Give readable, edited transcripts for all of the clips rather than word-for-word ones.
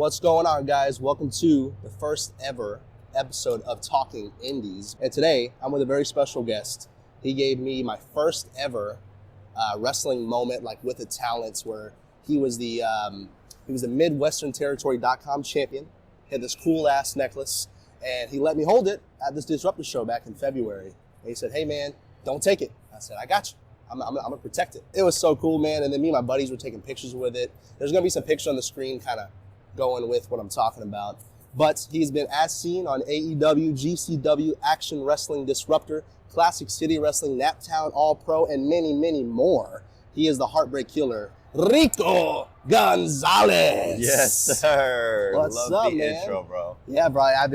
What's going on, guys? Welcome to the first ever episode of Talking Indys. And today, I'm with a very special guest. He gave me my first ever wrestling moment, like with the talents, where he was the MidwesternTerritory.com champion. He had this cool ass necklace, and he let me hold it at this Disruptor show back in February. And he said, "Hey man, don't take it." I said, "I got you. I'm gonna protect it." It was so cool, man. And then me and my buddies were taking pictures with it. There's gonna be some pictures on the screen, kind of going with what I'm talking about. But he's been as seen on AEW, GCW, Action Wrestling, Disruptor, Classic City Wrestling, Naptown, All Pro, and many, many more. He is the Heartbreak Killer, Rico Gonzalez. Yes, sir. What's Love up, the man? intro, bro. Yeah, bro. I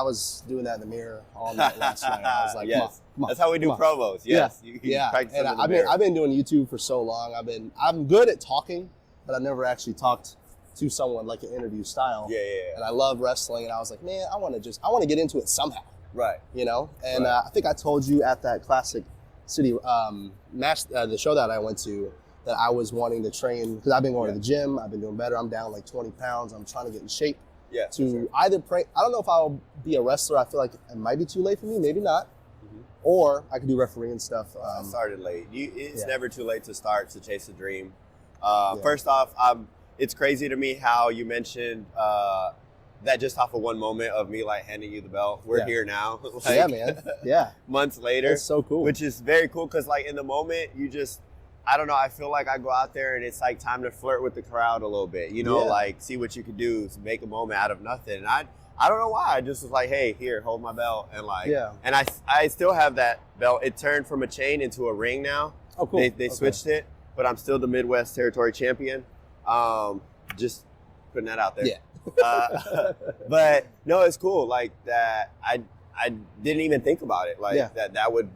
was doing that in the mirror all night last night. I was like, yes. come on, that's how we do promos. Yes. Yeah. You practice And in the I've mirror. been doing YouTube for so long. I'm good at talking, but I've never actually talked to someone like an interview style. Yeah. And I love wrestling, and I was like, man, I want to get into it somehow. Right. You know? And Right. I think I told you at that Classic City match, the show that I went to, that I was wanting to train, because I've been going to the gym, I've been doing better, I'm down like 20 pounds, I'm trying to get in shape Yeah. to either I don't know if I'll be a wrestler, I feel like it might be too late for me, maybe not, or I could do refereeing stuff. I started late. It's yeah. never too late to start to chase a dream. Yeah. First off, it's crazy to me how you mentioned that just off of one moment of me like handing you the belt. We're Yeah. here now. Yeah, man. Yeah. Months later. It's so cool. Which is very cool because like in the moment you just, I don't know, I feel like I go out there and it's like time to flirt with the crowd a little bit, you know, Yeah. like see what you can do, make a moment out of nothing. And I don't know why, I just was like, hey, here, hold my belt. And like, Yeah. and I still have that belt. It turned from a chain into a ring now. Oh, cool. They Okay. switched it, but I'm still the Midwest Territory champion. Just putting that out there. Yeah. But no, it's cool. Like that, I didn't even think about it. Like Yeah. that would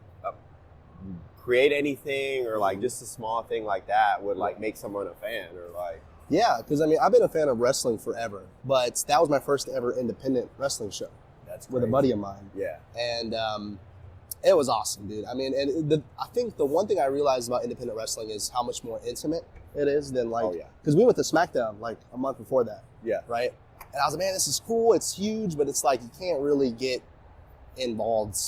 create anything, or like just a small thing like that would like make someone a fan, or like. Yeah, because I mean, I've been a fan of wrestling forever, but that was my first ever independent wrestling show That's with a crazy. buddy of mine. Yeah. And it was awesome, dude. I mean, and I think the one thing I realized about independent wrestling is how much more intimate it is than like, Oh, yeah. because we went to SmackDown like a month before that, Yeah. right? And I was like, man, this is cool. It's huge, but it's like you can't really get involved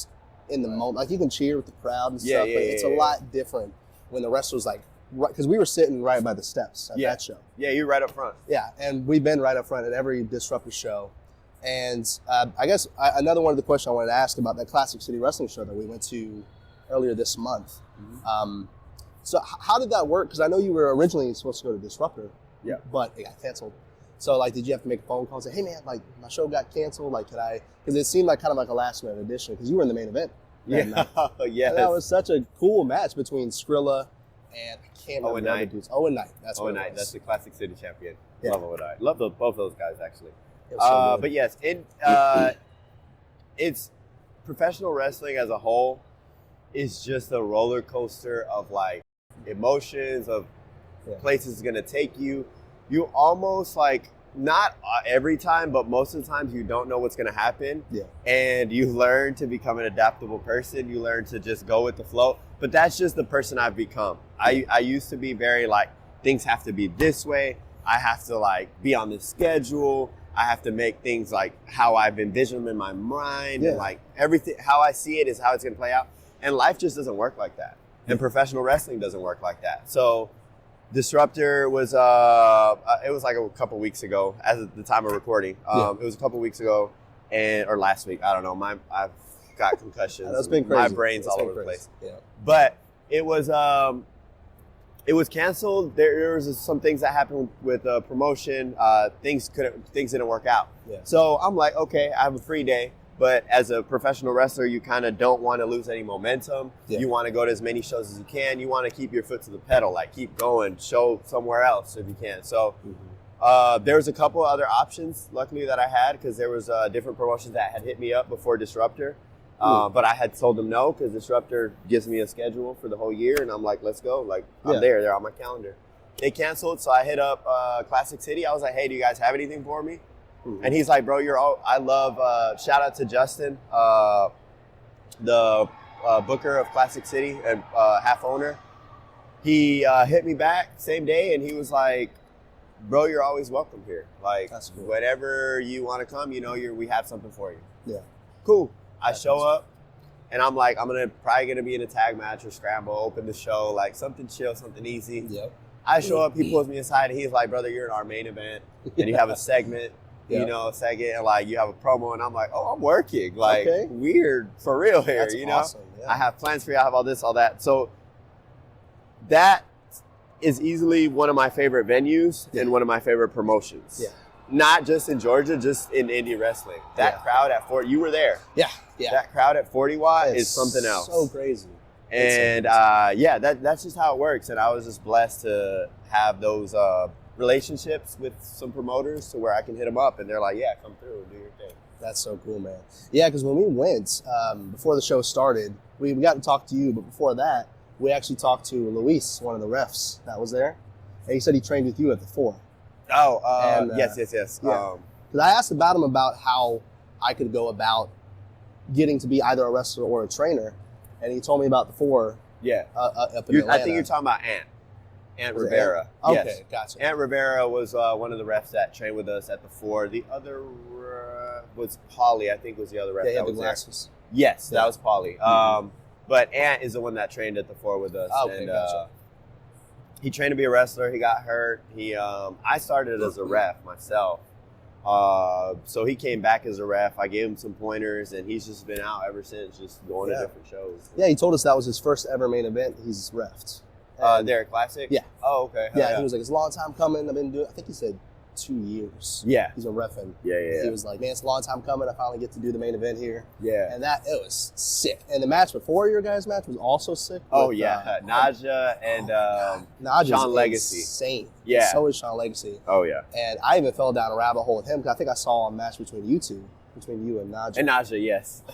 in the moment. Like you can cheer with the crowd and Yeah, stuff, yeah, but yeah, it's yeah. a lot different when the wrestlers like, because we were sitting right by the steps at Yeah. that show. Yeah, you're right up front. Yeah, and we've been right up front at every Disruptor show. And I guess another one of the questions I wanted to ask about that Classic City Wrestling show that we went to earlier this month. So how did that work? Because I know you were originally supposed to go to Disruptor, Yeah. but it got canceled. So like, did you have to make a phone call and say, hey man, like my show got canceled, like could I, because it seemed like kind of like a last minute addition, because you were in the main event. that night. Yes. And that was such a cool match between Skrilla and I can't remember the other Knight. dudes. Owen Knight, that's what it Knight, was. that's the Classic City champion. Yeah. Love Owen Knight. Love both those guys actually. It was so good. But yes, it's professional wrestling as a whole is just a roller coaster of like emotions, of places it's gonna take you. You almost like, not every time, but most of the times you don't know what's gonna happen. Yeah. And you learn to become an adaptable person. You learn to just go with the flow. But that's just the person I've become. I used to be very like, things have to be this way. I have to like be on this schedule. I have to make things like how I've envisioned them in my mind. Yeah. And like everything, how I see it is how it's going to play out. And life just doesn't work like that. And professional wrestling doesn't work like that. So Disruptor was, it was like a couple weeks ago as of the time of recording. It was a couple weeks ago or last week. I don't know. I've got concussions. That's been crazy. My brain's That's all been over the crazy. place. Yeah. But it was canceled. There was some things that happened with promotion. Things didn't work out. Yeah. So I'm like, okay, I have a free day. But as a professional wrestler, you kind of don't want to lose any momentum. Yeah. You want to go to as many shows as you can. You want to keep your foot to the pedal, like keep going, show somewhere else if you can. So there was a couple other options, luckily, that I had, because there was different promotions that had hit me up before Disruptor. But I had told them no, because Disruptor gives me a schedule for the whole year, and I'm like, let's go. Like, I'm there. They're on my calendar. They canceled, so I hit up Classic City. I was like, hey, do you guys have anything for me? And he's like, bro, I love, shout out to Justin, the booker of Classic City and half owner. He hit me back same day, and he was like, bro, you're always welcome here. Like, That's cool. whenever you want to come, you know, we have something for you. Yeah. Cool. I show up, and I'm like, I'm probably gonna be in a tag match or scramble, open the show, like something chill, something easy. Yep. I show up, he pulls me aside, and he's like, brother, you're in our main event, and you have a segment, Yep. you know, and like you have a promo, and I'm like, oh, I'm working, like Okay. weird for real here, That's you know. awesome. Yeah. I have plans for you, I have all this, all that. So that is easily one of my favorite venues and one of my favorite promotions. Yeah. Not just in Georgia, just in indie wrestling. That crowd at 40, you were there. Yeah. Yeah. That crowd at 40 Watt It's is something else. So crazy. And that's just how it works. And I was just blessed to have those relationships with some promoters to where I can hit them up and they're like, yeah, come through and do your thing. That's so cool, man. Yeah, because when we went, before the show started, we got to talk to you, but before that, we actually talked to Luis, one of the refs that was there. And he said he trained with you at the 4. Oh, yes. Yeah. Because I asked about him about how I could go about getting to be either a wrestler or a trainer, and he told me about the 4 Yeah. up in Atlanta. I think you're talking about Ant Was it Rivera. Ant? Yes. Okay, gotcha. Ant Rivera was one of the refs that trained with us at the 4. The other was Paulie, I think was the other ref Yeah, he that had the was there. glasses. Yes, Yeah. that was Paulie. But Ant is the one that trained at the 4 with us. Okay, and, gotcha. he trained to be a wrestler. He got hurt. I started as a ref myself. So he came back as a ref. I gave him some pointers, and he's just been out ever since, just going to different shows. Yeah, he told us that was his first ever main event. He's refed. There at Classic? Yeah. Oh, okay. Yeah, he was like, it's a long time coming. I've been doing, I think he said 2 years. Yeah. He's a reffing. Yeah. He was like, man, it's a long time coming. I finally get to do the main event here. Yeah. And it was sick. And the match before your guys' match was also sick. Oh, with, yeah. Naja and Naja's Sean Legacy. Insane. Yeah. So is Sean Legacy. Oh, yeah. And I even fell down a rabbit hole with him because I think I saw a match between you two, between you and Naja. And Naja, yes.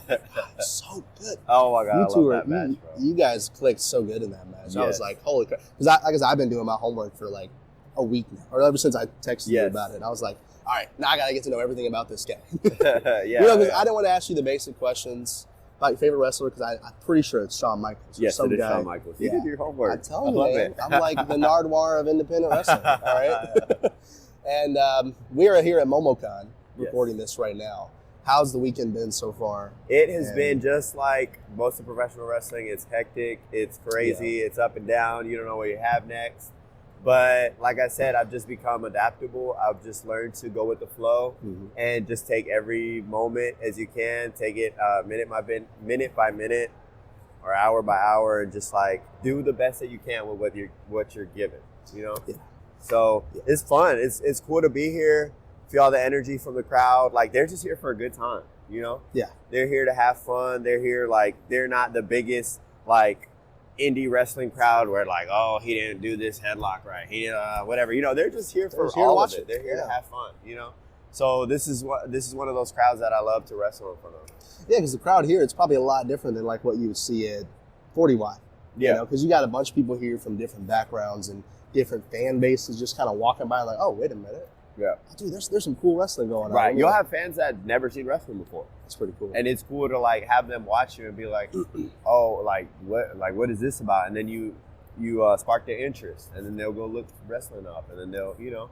So good. Oh, my God. You I two love that match, bro. you guys clicked so good in that match. I was Yes. like, holy crap. Because I've been doing my homework for like a week now, or ever since I texted you Yes. about it. I was like, all right, now I got to get to know everything about this guy. Yeah. You know, because I didn't want to ask you the basic questions about your favorite wrestler because I'm pretty sure it's Shawn Michaels. Or Yes, some it is guy. Shawn Michaels. You Yeah. did your homework. I tell you, love man, it. I'm like the Nardwuar of independent wrestling, all right? And we are here at MomoCon recording this right now. How's the weekend been so far? It has been just like most of professional wrestling. It's hectic. It's crazy. It's up and down. You don't know what you have next. But like I said, I've just become adaptable. I've just learned to go with the flow and just take every moment as you can. Take it minute by minute or hour by hour and just like do the best that you can with what you're given, you know? Yeah. So it's fun. It's cool to be here. Feel all the energy from the crowd. Like they're just here for a good time, you know? Yeah. They're here to have fun. They're here like they're not the biggest like indie wrestling crowd where like, oh, he didn't do this headlock right. He whatever. You know, they're just here for all of it. They're here to have fun, you know? So this is one of those crowds that I love to wrestle in front of. Yeah, because the crowd here, it's probably a lot different than like what you would see at 40 Watt. Yeah. You know, because you got a bunch of people here from different backgrounds and different fan bases just kind of walking by like, oh, wait a minute. Yeah. Dude, there's some cool wrestling going on. Right. You'll have fans that never seen wrestling before. That's pretty cool. And it's cool to like have them watch you and be like, oh, what is this about? And then you spark their interest, and then they'll go look wrestling up, and then they'll, you know,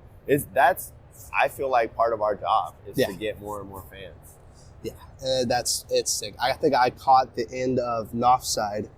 that's I feel like part of our job is to get more and more fans. Yeah, it's sick. I think I caught the end of Northside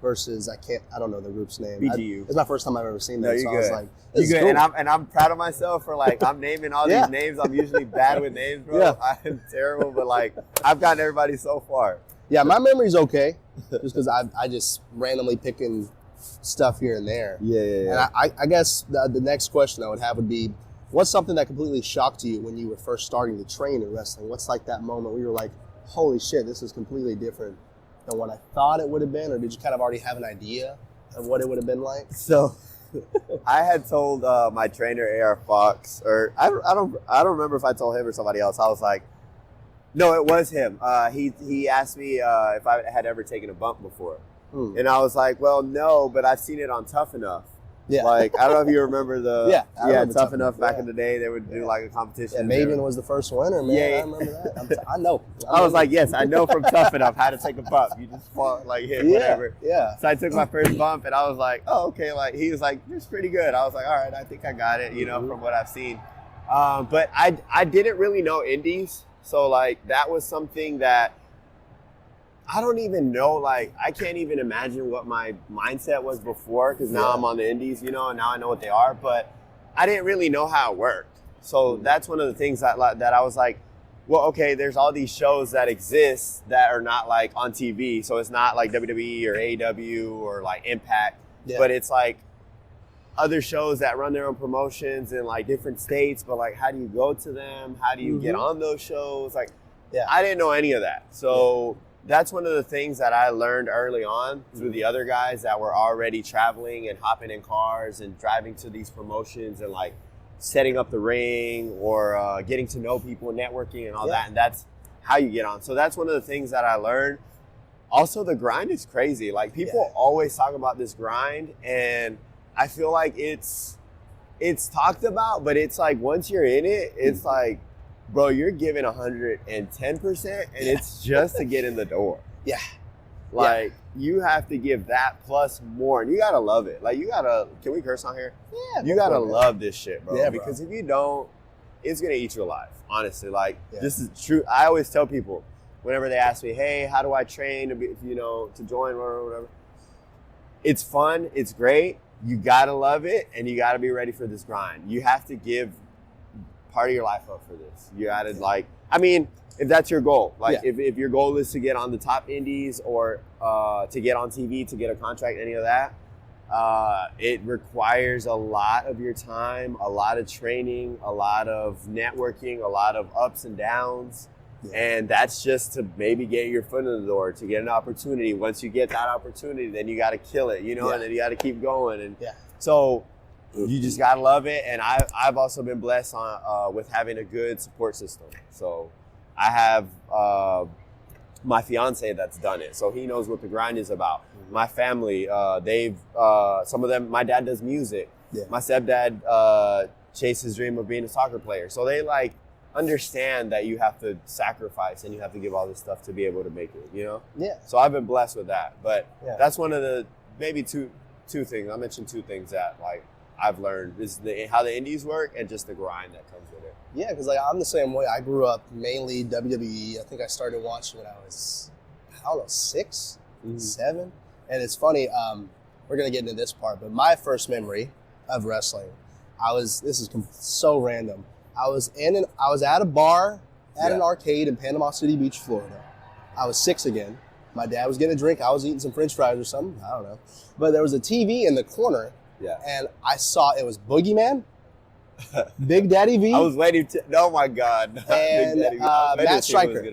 versus I don't know the group's name. BGU. It's my first time I've ever seen that. No, so good. I was like, you good. Cool. And I'm proud of myself for like I'm naming all these names. I'm usually bad with names, bro. Yeah. I'm terrible, but like I've gotten everybody so far. Yeah, my memory's okay, just because I just randomly picking stuff here and there. Yeah. And I guess the next question I would have would be, what's something that completely shocked you when you were first starting to train in wrestling? What's like that moment where you were like, holy shit, this is completely different than what I thought it would have been? Or did you kind of already have an idea of what it would have been like? So I had told my trainer, AR Fox, or I don't remember if I told him or somebody else. I was like, no, it was him. He asked me if I had ever taken a bump before. And I was like, well, no, but I've seen it on Tough Enough. Yeah. Like, I don't know if you remember I remember Tough Enough back yeah. in the day. They would do like a competition. Yeah, Maven was the first winner, man. Yeah. I remember that. I know. I was like, yes, I know from Tough Enough how to take a bump. You just fall, like hit whatever. Yeah. So I took my first bump and I was like, oh, okay. Like, he was like, it's pretty good. I was like, all right, I think I got it, you know, from what I've seen. But I didn't really know Indys. So like, that was something that I don't even know, like, I can't even imagine what my mindset was before, because now I'm on the Indys, you know, and now I know what they are, but I didn't really know how it worked. So that's one of the things that I was like, well, okay, there's all these shows that exist that are not like on TV. So it's not like WWE or AEW or like Impact, but it's like other shows that run their own promotions in like different states, but like, how do you go to them? How do you get on those shows? Like, I didn't know any of that. So that's one of the things that I learned early on through the other guys that were already traveling and hopping in cars and driving to these promotions and like setting up the ring or getting to know people and networking and all that. And that's how you get on. So that's one of the things that I learned. Also, the grind is crazy. Like, people always talk about this grind, and I feel like it's talked about, but it's like, once you're in it, it's like, bro, you're giving 110%, and it's just to get in the door. Yeah. Like, you have to give that plus more, and you gotta love it. Like, can we curse on here? Yeah. You gotta love this shit, bro. Yeah, because if you don't, it's gonna eat you alive, honestly. Like, this is true. I always tell people, whenever they ask me, hey, how do I train to be, you know, to join or whatever? It's fun, it's great. You gotta love it, and you gotta be ready for this grind. You have to give part of your life up for this. You gotta, like, I mean, if that's your goal, like if your goal is to get on the top Indies or to get on TV, to get a contract, any of that, it requires a lot of your time, a lot of training, a lot of networking, a lot of ups and downs. And that's just to maybe get your foot in the door, to get an opportunity. Once you get that opportunity, then you got to kill it, you know, and then you got to keep going. And so you just got to love it. And I've also been blessed with having a good support system. So I have my fiance that's done it. So he knows what the grind is about. My family, some of them, my dad does music. My stepdad chased his dream of being a soccer player. So they like understand that you have to sacrifice and you have to give all this stuff to be able to make it, you know? So I've been blessed with that. But that's one of the, maybe two things. I mentioned two things that like I've learned is how the Indies work and just the grind that comes with it. Yeah, because like I'm the same way. I grew up mainly WWE. I think I started watching when I was, I don't know, 6, 7. And it's funny, we're going to get into this part, but my first memory of wrestling, this is so random. I was at a bar at an arcade in Panama City Beach, Florida. I was 6 again. My dad was getting a drink. I was eating some French fries or something. I don't know. But there was a TV in the corner, and I saw it was Boogeyman, Big Daddy V. I was waiting to. Oh my God! And Matt Striker.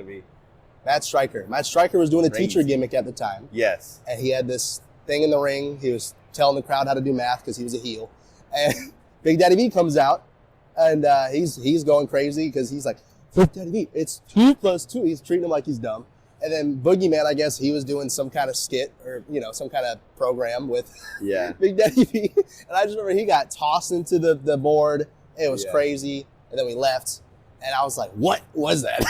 Matt Striker. Matt Striker was doing a teacher gimmick at the time. Yes. And he had this thing in the ring. He was telling the crowd how to do math because he was a heel. And Big Daddy V comes out. And he's going crazy because he's like, Big Daddy V, it's 2 + 2. He's treating him like he's dumb. And then Boogeyman, I guess he was doing some kind of skit or, you know, some kind of program with Big Daddy V. And I just remember he got tossed into the board. It was crazy. And then we left. And I was like, what was that?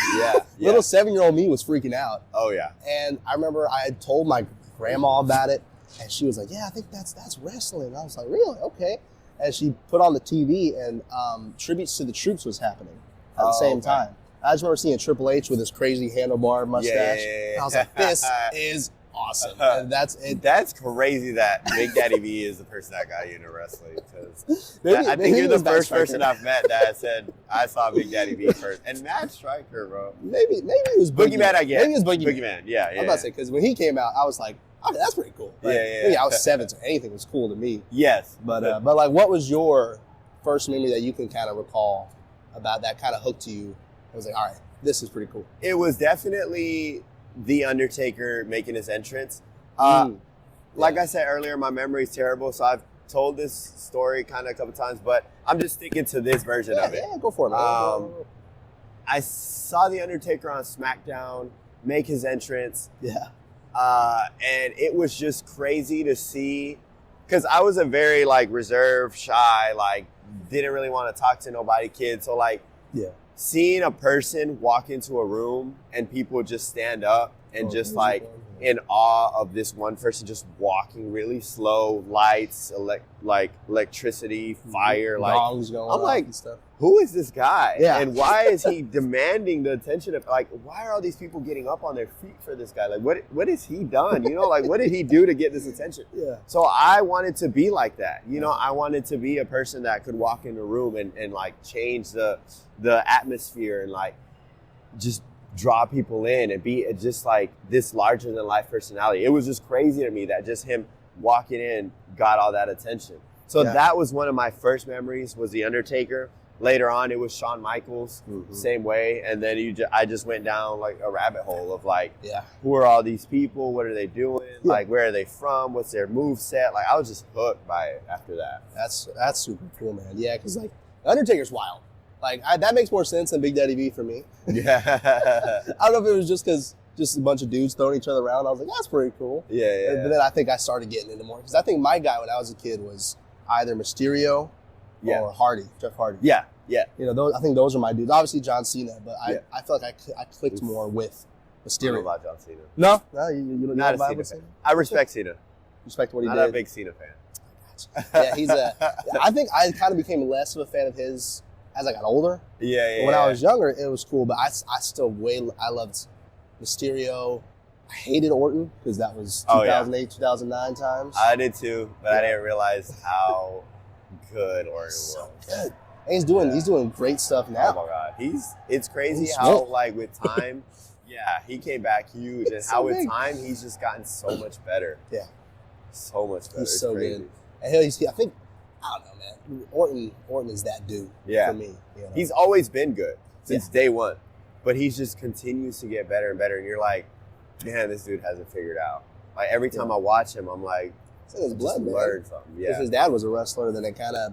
Little 7-year-old me was freaking out. Oh, yeah. And I remember I had told my grandma about it. And she was like, yeah, I think that's wrestling. And I was like, really? Okay. And she put on the TV, and Tributes to the Troops was happening at the same time. I just remember seeing Triple H with his crazy handlebar mustache. And I was like, this is awesome. And that's it. That's crazy that Big Daddy V is the person that got you into wrestling. I think you're the first person I've met that said, I saw Big Daddy V first. And Matt Striker, bro. Maybe it was Boogeyman, I guess. Maybe it was Boogeyman. Yeah. I'm about to say, because when he came out, I was like, oh, that's pretty cool. Like, I was 7, so anything was cool to me. Yes. But like, what was your first memory that you can kind of recall about that kind of hooked you? I was like, all right, this is pretty cool. It was definitely The Undertaker making his entrance. Like I said earlier, my memory is terrible, so I've told this story kind of a couple times, but I'm just sticking to this version of it. Yeah, go for it, man. I saw The Undertaker on SmackDown make his entrance. Yeah. And it was just crazy to see, because I was a very like reserved, shy, like didn't really want to talk to nobody kid. So like seeing a person walk into a room and people just stand up and just like in awe of this one person just walking really slow, lights, like electricity, fire, like gongs going I'm like, and stuff. Who is this guy? Yeah. And why is he demanding the attention of, like, why are all these people getting up on their feet for this guy? Like, what has he done? You know, like, what did he do to get this attention? Yeah. So I wanted to be like that. You know, I wanted to be a person that could walk in a room and like, change the atmosphere and, like, just draw people in and be just, like, this larger-than-life personality. It was just crazy to me that just him walking in got all that attention. So that was one of my first memories was The Undertaker. Later on, it was Shawn Michaels, same way. And then I just went down like a rabbit hole of like, who are all these people? What are they doing? Like, where are they from? What's their move set? Like, I was just hooked by it after that. That's super cool, man. Yeah, because like Undertaker's wild. Like that makes more sense than Big Daddy V for me. Yeah. I don't know if it was just because just a bunch of dudes throwing each other around. I was like, that's pretty cool. Yeah. But then I think I started getting into more because I think my guy when I was a kid was either Mysterio or Hardy, Jeff Hardy. Yeah. You know, I think those are my dudes. Obviously John Cena, but I feel like I clicked more with Mysterio. I don't know about John Cena. No, you don't Not know a Cena fan. I respect Cena. Respect what he did. Not a big Cena fan. Yeah, I think I kind of became less of a fan of his as I got older. Yeah. When I was younger, it was cool, but I still I loved Mysterio. I hated Orton because that was 2008, 2009 times. I did too, but I didn't realize how good Orton was. So good. And he's doing great stuff now. Oh my God, it's crazy how like with time, he came back huge, and how with time he's just gotten so much better. Yeah, so much better. He's so crazy. good. And I think I don't know, man. Orton is that dude for me. You know? He's always been good since day one, but he just continues to get better and better. And you're like, man, this dude hasn't figured out. Like every time I watch him, I'm like, it's in his blood, man. Learn something. Yeah, because his dad was a wrestler, then it kind of.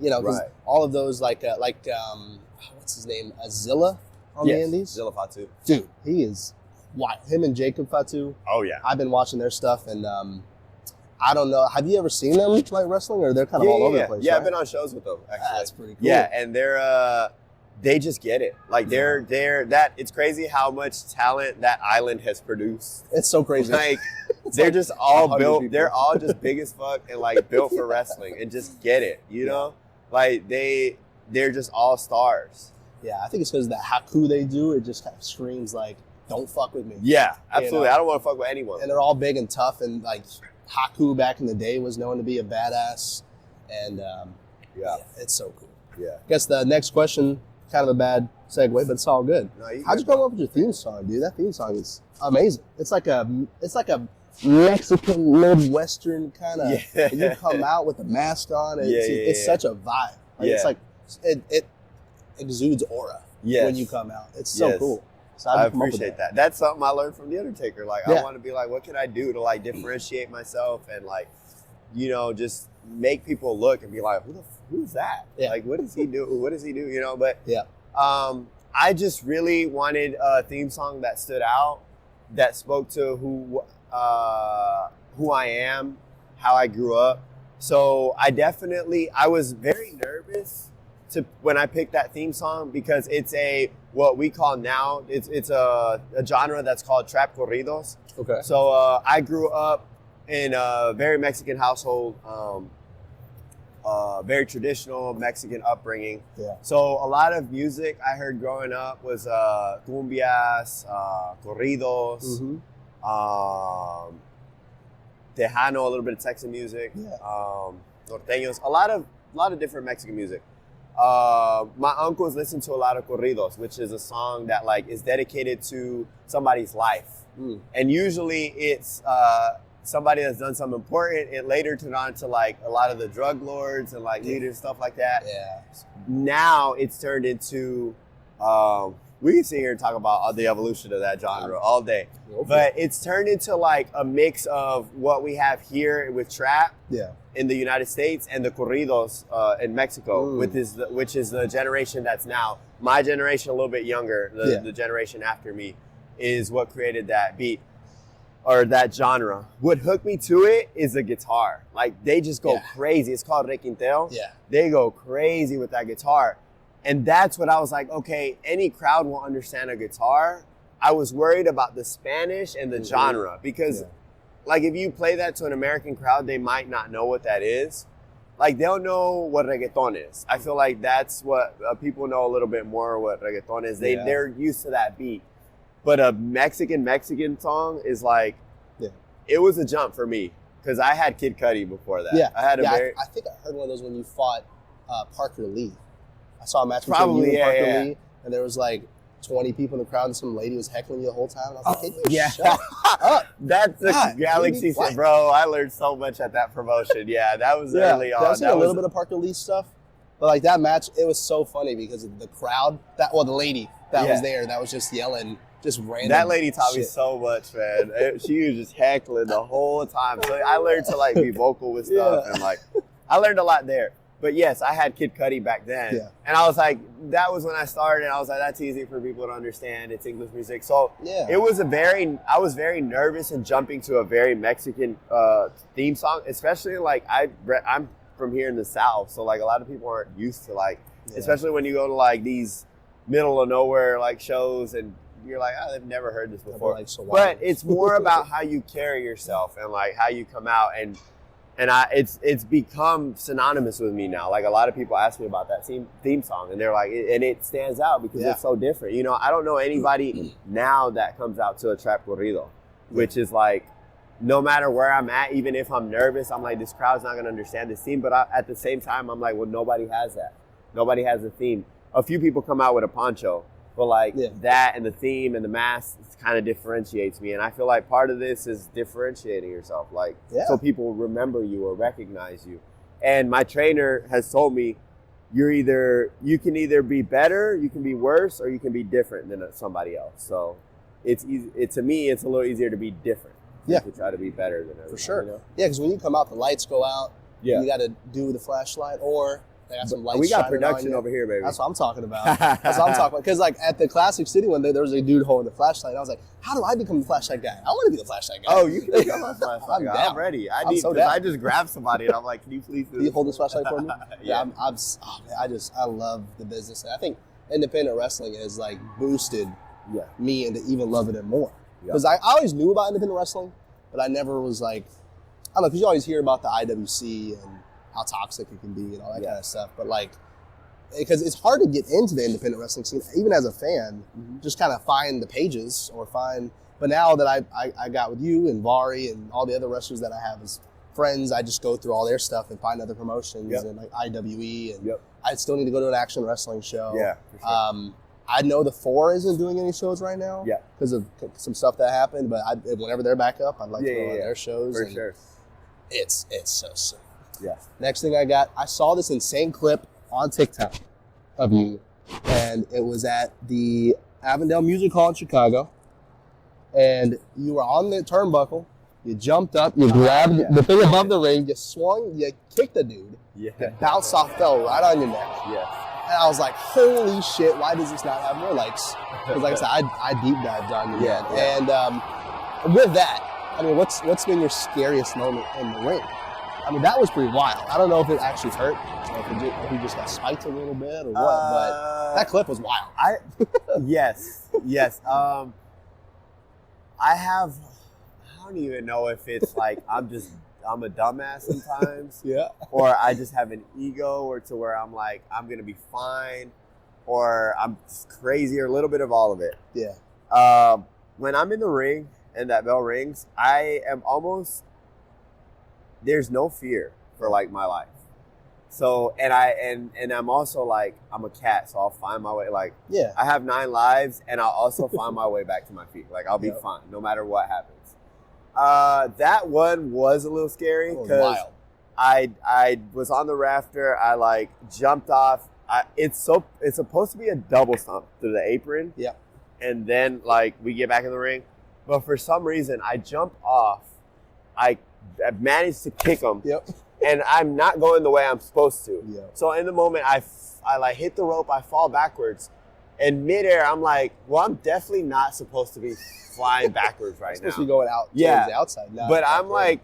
You know, because all of those like what's his name, Zilla on the Indys. Zilla Fatu. Dude, he is wild. Him and Jacob Fatu. Oh yeah. I've been watching their stuff, and I don't know. Have you ever seen them like wrestling, or they're kind of all over the place? Yeah, I've been on shows with them. Actually, that's pretty cool. Yeah, and they just get it. Like they're that. It's crazy how much talent that island has produced. It's so crazy. Like they're just all built. People. They're all just big as fuck and like built for wrestling and just get it. You know. Like they're just all stars. Yeah, I think it's because that haku they do, it just kind of screams like, "Don't fuck with me." Yeah, absolutely. You know? I don't want to fuck with anyone. And they're all big and tough, and like Haku back in the day was known to be a badass, and it's so cool. Yeah. I guess the next question, kind of a bad segue, but it's all good. No, how'd you come up with your theme song, dude? That theme song is amazing. It's like a Mexican Midwestern kind of. Yeah. You come out with a mask on. It's such a vibe. Like, it's like it exudes aura when you come out. It's so cool. So I appreciate that. That's something I learned from The Undertaker. Like I want to be like, what can I do to like differentiate myself and like, you know, just make people look and be like, who's that? Yeah. Like, what does he do? What does he do? You know, but I just really wanted a theme song that stood out, that spoke to who I am, how I grew up. So I was very nervous when I picked that theme song because it's what we call now, it's a genre that's called trap corridos. Okay. So I grew up in a very Mexican household, very traditional Mexican upbringing. Yeah. So a lot of music I heard growing up was cumbias, corridos, Tejano, a little bit of Texan music, norteños, a lot of different Mexican music. My uncles listen to a lot of corridos, which is a song that like is dedicated to somebody's life, and usually it's somebody that's done something important. It later turned on to like a lot of the drug lords and like leaders and stuff like that. Yeah. Now it's turned into. We can sit here and talk about the evolution of that genre all day. But it's turned into like a mix of what we have here with trap in the United States and the corridos in Mexico, which is the generation that's now. My generation, a little bit younger, the generation after me, is what created that beat. or that genre. What hooked me to it is the guitar. Like, they just go crazy. It's called requinteo. Yeah. They go crazy with that guitar. And that's what I was like, okay, any crowd will understand a guitar. I was worried about the Spanish and the genre because, like, if you play that to an American crowd, they might not know what that is. Like, they'll know what reggaeton is. I feel like that's what people know a little bit more what reggaeton is. They're used to that beat. But a Mexican song is like, it was a jump for me because I had Kid Cudi before that. Yeah, I had I think I heard one of those when you fought Parker Lee. I saw a match between you and Parker Lee, and there was like 20 people in the crowd, and some lady was heckling you the whole time. And I was like, "Can you shut up?" That's the Galaxy shit, bro. I learned so much at that promotion. Yeah, that was early on. I've seen a little bit of Parker Lee stuff, but like that match, it was so funny because of the crowd. The lady that was there, that was just yelling. Just random. That lady taught me so much, man. She was just heckling the whole time. So I learned to like be vocal with stuff and like I learned a lot there. But yes, I had Kid Cudi back then. Yeah. And I was like, that was when I started. I was like, that's easy for people to understand. It's English music. So it was I was very nervous in jumping to a very Mexican theme song, especially like I'm from here in the South. So like a lot of people aren't used to like, especially when you go to like these middle of nowhere like shows and you're like, oh, I've never heard this before. Like, but it's more about how you carry yourself and like how you come out and it's become synonymous with me now. Like a lot of people ask me about that theme song and they're like, and it stands out because it's so different. You know, I don't know anybody now that comes out to a trap corrido, which is like, no matter where I'm at, even if I'm nervous, I'm like, this crowd's not going to understand this theme. But at the same time, I'm like, well, nobody has that. Nobody has a theme. A few people come out with a poncho. But like that and the theme and the mask kind of differentiates me. And I feel like part of this is differentiating yourself. Like so people remember you or recognize you. And my trainer has told me you can either be better, you can be worse, or you can be different than somebody else. So it's easy. To me, it's a little easier to be different. Yeah. To try to be better than everyone. For sure. You know? Yeah, because when you come out, the lights go out. Yeah. You got to do the flashlight or... They got some lights. We got production over here, baby. That's what I'm talking about. Because like at the Classic City one day, there was a dude holding the flashlight. I was like, how do I become the flashlight guy? I want to be the flashlight guy. Oh, you can become a flashlight guy. I'm ready. I just grabbed somebody and I'm like, can you please do this? You hold this flashlight for me? I love the business. And I think independent wrestling has like boosted me into even loving it more. Because I always knew about independent wrestling, but I never was like, I don't know, because you always hear about the IWC and how toxic it can be and all that kind of stuff. But like, because it's hard to get into the independent wrestling scene, even as a fan, just kind of find the pages but now that I got with you and Vari and all the other wrestlers that I have as friends, I just go through all their stuff and find other promotions and like IWE and I still need to go to an action wrestling show. Yeah, for sure. I know the 4 isn't doing any shows right now because of some stuff that happened, but whenever they're back up, I'd like to go on their shows. For sure. It's so sick. Yeah. Next thing I saw this insane clip on TikTok of you, and it was at the Avondale Music Hall in Chicago, and you were on the turnbuckle, you jumped up, you grabbed the thing above the ring, you swung, you kicked the dude, it bounced off, fell right on your neck. Yeah. And I was like, holy shit, why does this not have more likes? Because like I said, I deep dived on you, man. And with that, I mean, what's been your scariest moment in the ring? I mean, that was pretty wild. I don't know if it actually hurt, or if you just got spiked a little bit or what, but that clip was wild. Yes. I don't even know if it's like I'm a dumbass sometimes. Or I just have an ego or to where I'm like, I'm going to be fine, or I'm crazy, or a little bit of all of it. Yeah. When I'm in the ring and that bell rings, I am almost... There's no fear for like my life. So, and I'm also like, I'm a cat, so I'll find my way. Like, I have 9 lives and I'll also find my way back to my feet. Like, I'll be fine no matter what happens. That one was a little scary because I was on the rafter. I like jumped off. It's supposed to be a double stomp through the apron. Yeah. And then like we get back in the ring. But for some reason, I jump off. I managed to kick him, and I'm not going the way I'm supposed to. So in the moment, I like hit the rope, I fall backwards, in midair, I'm like, well, I'm definitely not supposed to be flying backwards right now. Supposed to be going out towards the outside. Now but I'm like,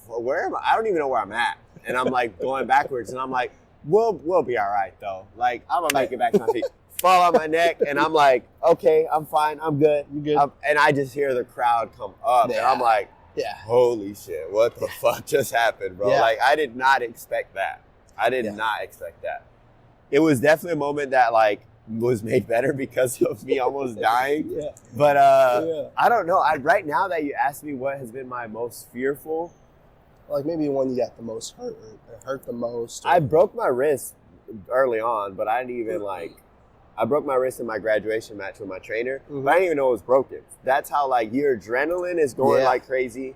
where am I? I don't even know where I'm at. And I'm like going backwards, and I'm like, we'll be all right though. Like I'm gonna make it back to my feet. Fall on my neck, and I'm like, okay, I'm fine, I'm good. You good? And I just hear the crowd come up, and I'm like, holy shit, what the fuck just happened, bro? Like I did not expect that. I did not expect that. It was definitely a moment that like was made better because of me almost dying. But I don't know. Right now that you asked me what has been my most fearful, like maybe one you got the most hurt or hurt the most. Or... I broke my wrist early on, but I didn't even like. I broke my wrist in my graduation match with my trainer, but I didn't even know it was broken. That's how like your adrenaline is going like crazy.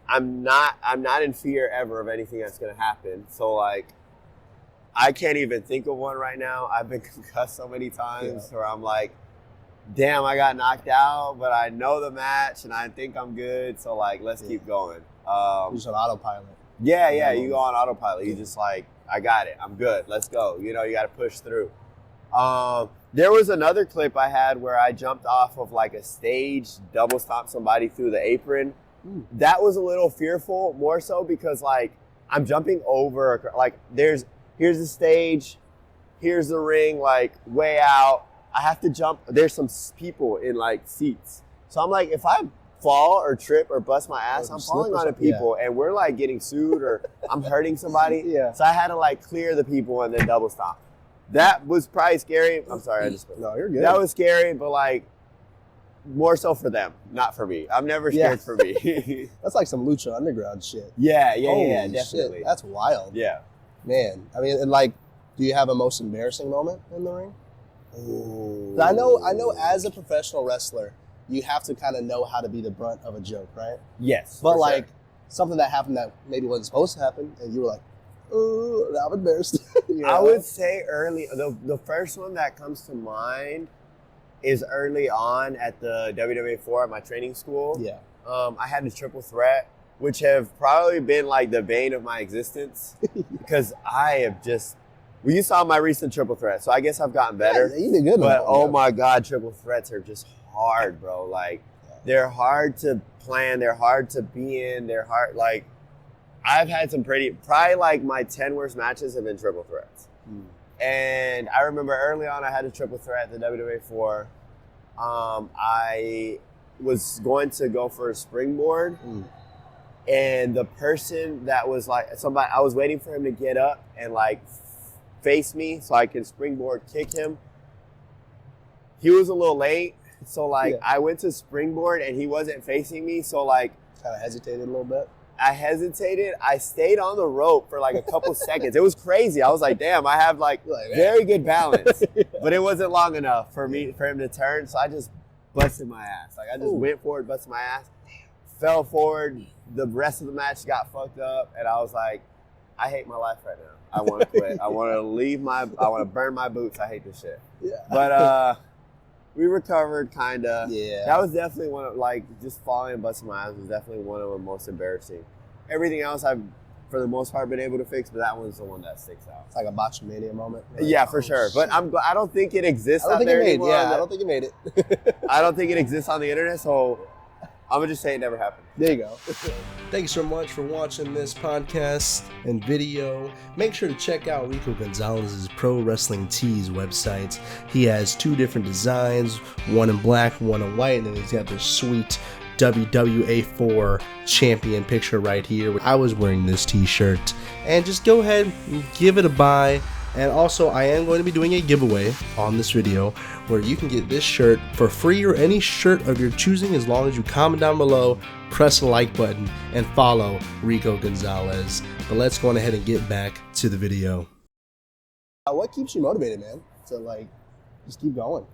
I'm not in fear ever of anything that's gonna happen. So like, I can't even think of one right now. I've been concussed so many times where I'm like, damn, I got knocked out, but I know the match and I think I'm good. So like, let's keep going. You're just on autopilot. Yeah, you go on autopilot. You just like, I got it. I'm good. Let's go. You know, you got to push through. There was another clip I had where I jumped off of like a stage, double stomped somebody through the apron. That was a little fearful, more so because like I'm jumping over, like here's the stage, here's the ring, like way out. I have to jump. There's some people in like seats. So I'm like, if I fall or trip or bust my ass, I'm falling onto people and we're like getting sued or I'm hurting somebody. So I had to like clear the people and then double stomp. That was probably scary. I'm sorry, I just... No, you're good. That was scary, but like, more so for them, not for me. I'm never scared for me. That's like some Lucha Underground shit. Yeah, Holy definitely. Shit. That's wild. Yeah. Man, I mean, and like, do you have a most embarrassing moment in the ring? Ooh. I know as a professional wrestler, you have to kind of know how to be the brunt of a joke, right? Yes. But like, something that happened that maybe wasn't supposed to happen, and you were like, oh, I'm embarrassed. You know? I would say the first one that comes to mind is early on at the WWA4 at my training school. Yeah. I had the triple threat, which have probably been like the bane of my existence because I have just, well, you saw my recent triple threat, so I guess I've gotten better. Yeah, you did good. But oh my God, triple threats are just hard, bro. Like they're hard to plan. They're hard to be in. They're hard, like, I've had some probably like my 10 worst matches have been triple threats. And I remember early on I had a triple threat at the WWA4. I was going to go for a springboard and the person that was like, I was waiting for him to get up and like face me so I could springboard kick him. He was a little late. So like I went to springboard and he wasn't facing me. So like kind of hesitated a little bit. I hesitated. I stayed on the rope for like a couple seconds. It was crazy. I was like, damn, I have like very good balance. But it wasn't long enough for him to turn. So I just busted my ass. Like I just went forward, busted my ass, fell forward. The rest of the match got fucked up. And I was like, I hate my life right now. I want to quit. I want to I want to burn my boots. I hate this shit. But we recovered, kind of. Yeah. That was definitely one of, like, just falling and busting my ass was definitely one of the most embarrassing. Everything else I've, for the most part, been able to fix, but that one's the one that sticks out. It's like a Botchamania moment. Like, yeah, for sure. But I don't think it exists out there anymore. Yeah, I don't think it made it. I don't think it exists on the internet, so I'm going to just say it never happened. There you go. Thank you so much for watching this podcast and video. Make sure to check out Rico Gonzalez's Pro Wrestling Tees website. He has 2 different designs, one in black, one in white, and then he's got this sweet WWA4 champion picture right here. I was wearing this t-shirt, and just go ahead and give it a buy. And also, I am going to be doing a giveaway on this video where you can get this shirt for free or any shirt of your choosing as long as you comment down below, press the like button, and follow Rico Gonzalez. But let's go on ahead and get back to the video. What keeps you motivated, man, to like just keep going?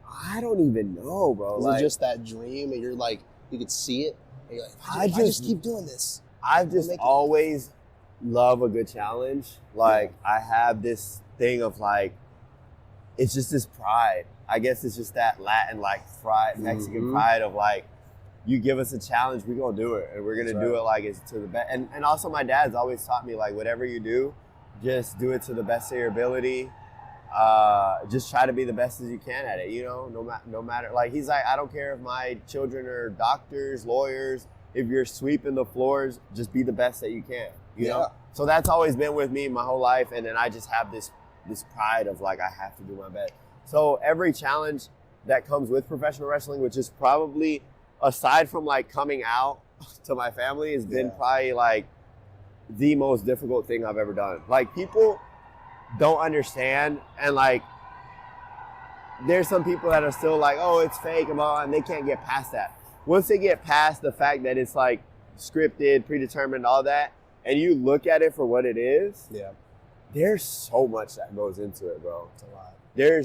I don't even know, bro. Is it just that dream and you're like, you could see it and you're like, I just keep doing this? I've just always love a good challenge. Like I have this thing of like, it's just this pride. I guess it's just that Latin like pride, Mexican pride of like, you give us a challenge, we're gonna do it, and we're gonna do it like it's to the best. And also my dad's always taught me like, whatever you do, just do it to the best of your ability. just try to be the best as you can at it, you know, no matter, like, he's like, I don't care if my children are doctors, lawyers, if you're sweeping the floors, just be the best that you can, you know? So that's always been with me my whole life. And then I just have this pride of like, I have to do my best. So every challenge that comes with professional wrestling, which is probably, aside from like coming out to my family, has been probably like the most difficult thing I've ever done. Like, people don't understand, and like, there's some people that are still like, oh, it's fake and they can't get past that. Once they get past the fact that it's like scripted, predetermined, all that, and you look at it for what it is, there's so much that goes into it, bro. It's a lot.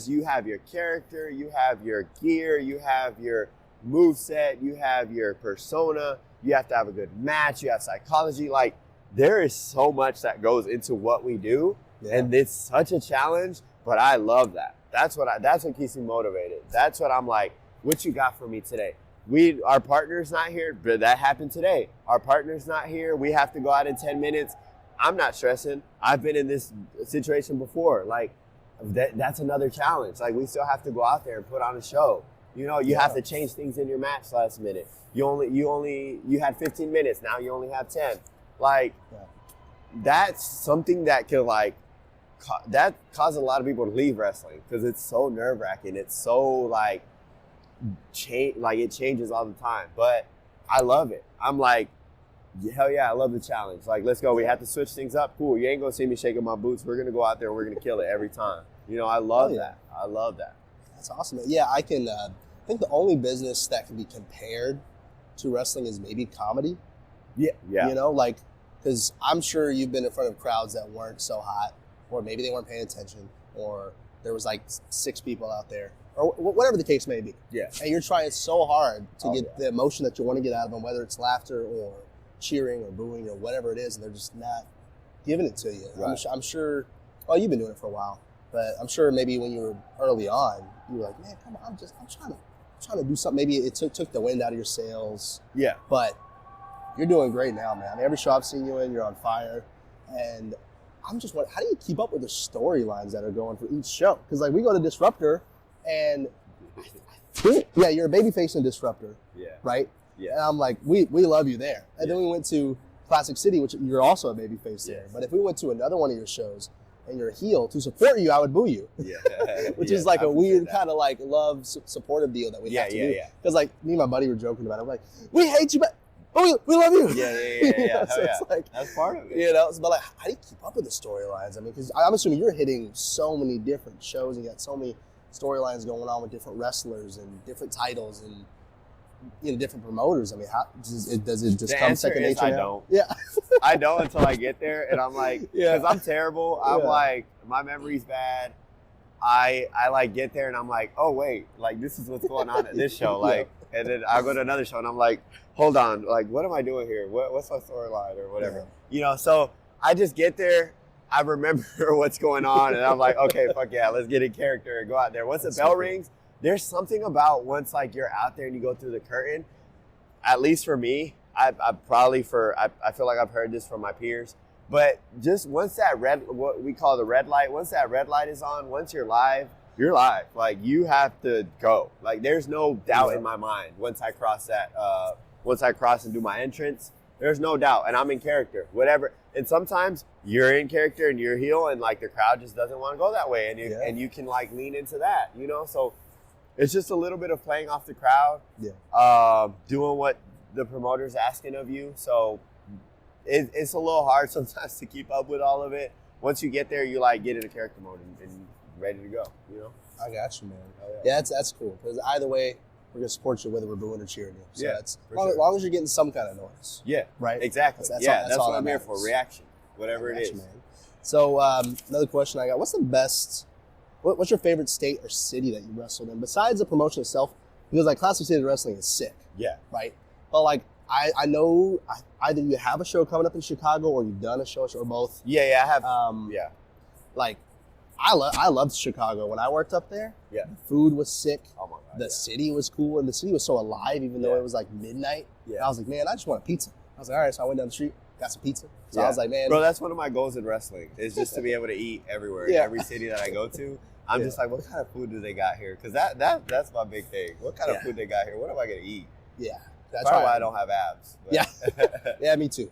You have your character, you have your gear, you have your moveset, you have your persona, you have to have a good match, you have psychology. Like, there is so much that goes into what we do, and it's such a challenge, but I love that. That's what keeps me motivated. That's what I'm like, what you got for me today? Our partner's not here, but that happened today. Our partner's not here. We have to go out in 10 minutes. I'm not stressing. I've been in this situation before. Like, that's another challenge. Like, we still have to go out there and put on a show. You know, you have to change things in your match last minute. You had 15 minutes. Now you only have 10. Like, that's something that could like, that caused a lot of people to leave wrestling because it's so nerve-wracking. It's so like, it changes all the time. But I love it. I'm like, hell yeah, I love the challenge. Like, let's go. We have to switch things up. Cool. You ain't gonna see me shaking my boots. We're gonna go out there and we're gonna kill it every time. You know, I love that. I love that. That's awesome. Yeah, I can. I think the only business that can be compared to wrestling is maybe comedy. Yeah. You know, like, because I'm sure you've been in front of crowds that weren't so hot, or maybe they weren't paying attention, or there was like 6 people out there, or whatever the case may be. Yeah. And you're trying so hard to get the emotion that you want to get out of them, whether it's laughter or cheering or booing or whatever it is, and they're just not giving it to you. Right. I'm sure, well, you've been doing it for a while, but I'm sure maybe when you were early on, you were like, man, come on, I'm trying to do something. Maybe it took the wind out of your sails. Yeah. But you're doing great now, man. Every show I've seen you in, you're on fire. And I'm just wondering, how do you keep up with the storylines that are going for each show? Because like, we go to Disruptor, and you're a babyface in Disruptor. Yeah. Right? Yeah. And I'm like, we love you there. And then we went to Classic City, which you're also a babyface there. But if we went to another one of your shows and you're a heel, to support you, I would boo you. Yeah. Which is like a weird kind of like love supportive deal that we have to do. Because like, me and my buddy were joking about it. I'm like, we hate you, but we love you. Yeah. So it's like, that's part of it. You know, but like, how do you keep up with the storylines? I mean, because I'm assuming you're hitting so many different shows and you got so many storylines going on with different wrestlers and different titles and, you know, different promoters. I mean, how does it just come second nature now? I don't. Yeah. I don't until I get there, and I'm like, because I'm terrible. I'm like, my memory's bad. I like get there and I'm like, oh wait, like this is what's going on at this show, like, and then I go to another show and I'm like, hold on, like what am I doing here? What's my storyline or whatever, you know? So I just get there, I remember what's going on, and I'm like, okay, fuck yeah, let's get in character and go out there. Once the bell rings, there's something about once like you're out there and you go through the curtain. At least for me, I feel like I've heard this from my peers. But just once that what we call the red light, once that red light is on, once you're live, you're live. Like, you have to go. Like, there's no doubt in my mind once I cross that, once I cross and do my entrance, there's no doubt. And I'm in character, whatever. And sometimes you're in character and you're heel and like the crowd just doesn't want to go that way. And you can like lean into that, you know? So it's just a little bit of playing off the crowd, doing what the promoter's asking of you. So it's a little hard sometimes to keep up with all of it. Once you get there, you like get into character mode and ready to go, you know? I got you, man. Yeah, that's cool. Because either way, we're going to support you whether we're booing or cheering you. So that's as long as you're getting some kind of noise. Yeah. Right? Exactly. That's what I'm here for. Reaction. Whatever it is. Man. So another question I got. What's your favorite state or city that you wrestled in? Besides the promotion itself, because like Classic City Wrestling is sick. Yeah. Right? But like, I know either you have a show coming up in Chicago or you've done a show or both. Yeah, I have. Like, I loved Chicago when I worked up there. Yeah. The food was sick. Oh my God. The city was cool, and the city was so alive, even though it was like midnight. Yeah. And I was like, man, I just want a pizza. I was like, all right, so I went down the street, got some pizza. So I was like, man. Bro, that's one of my goals in wrestling, is just to be able to eat everywhere. Every city that I go to. I'm just like, what kind of food do they got here? Because that's my big thing. What kind of food they got here? What am I gonna eat? Yeah. That's probably why I don't have abs. But. Yeah. Yeah, me too.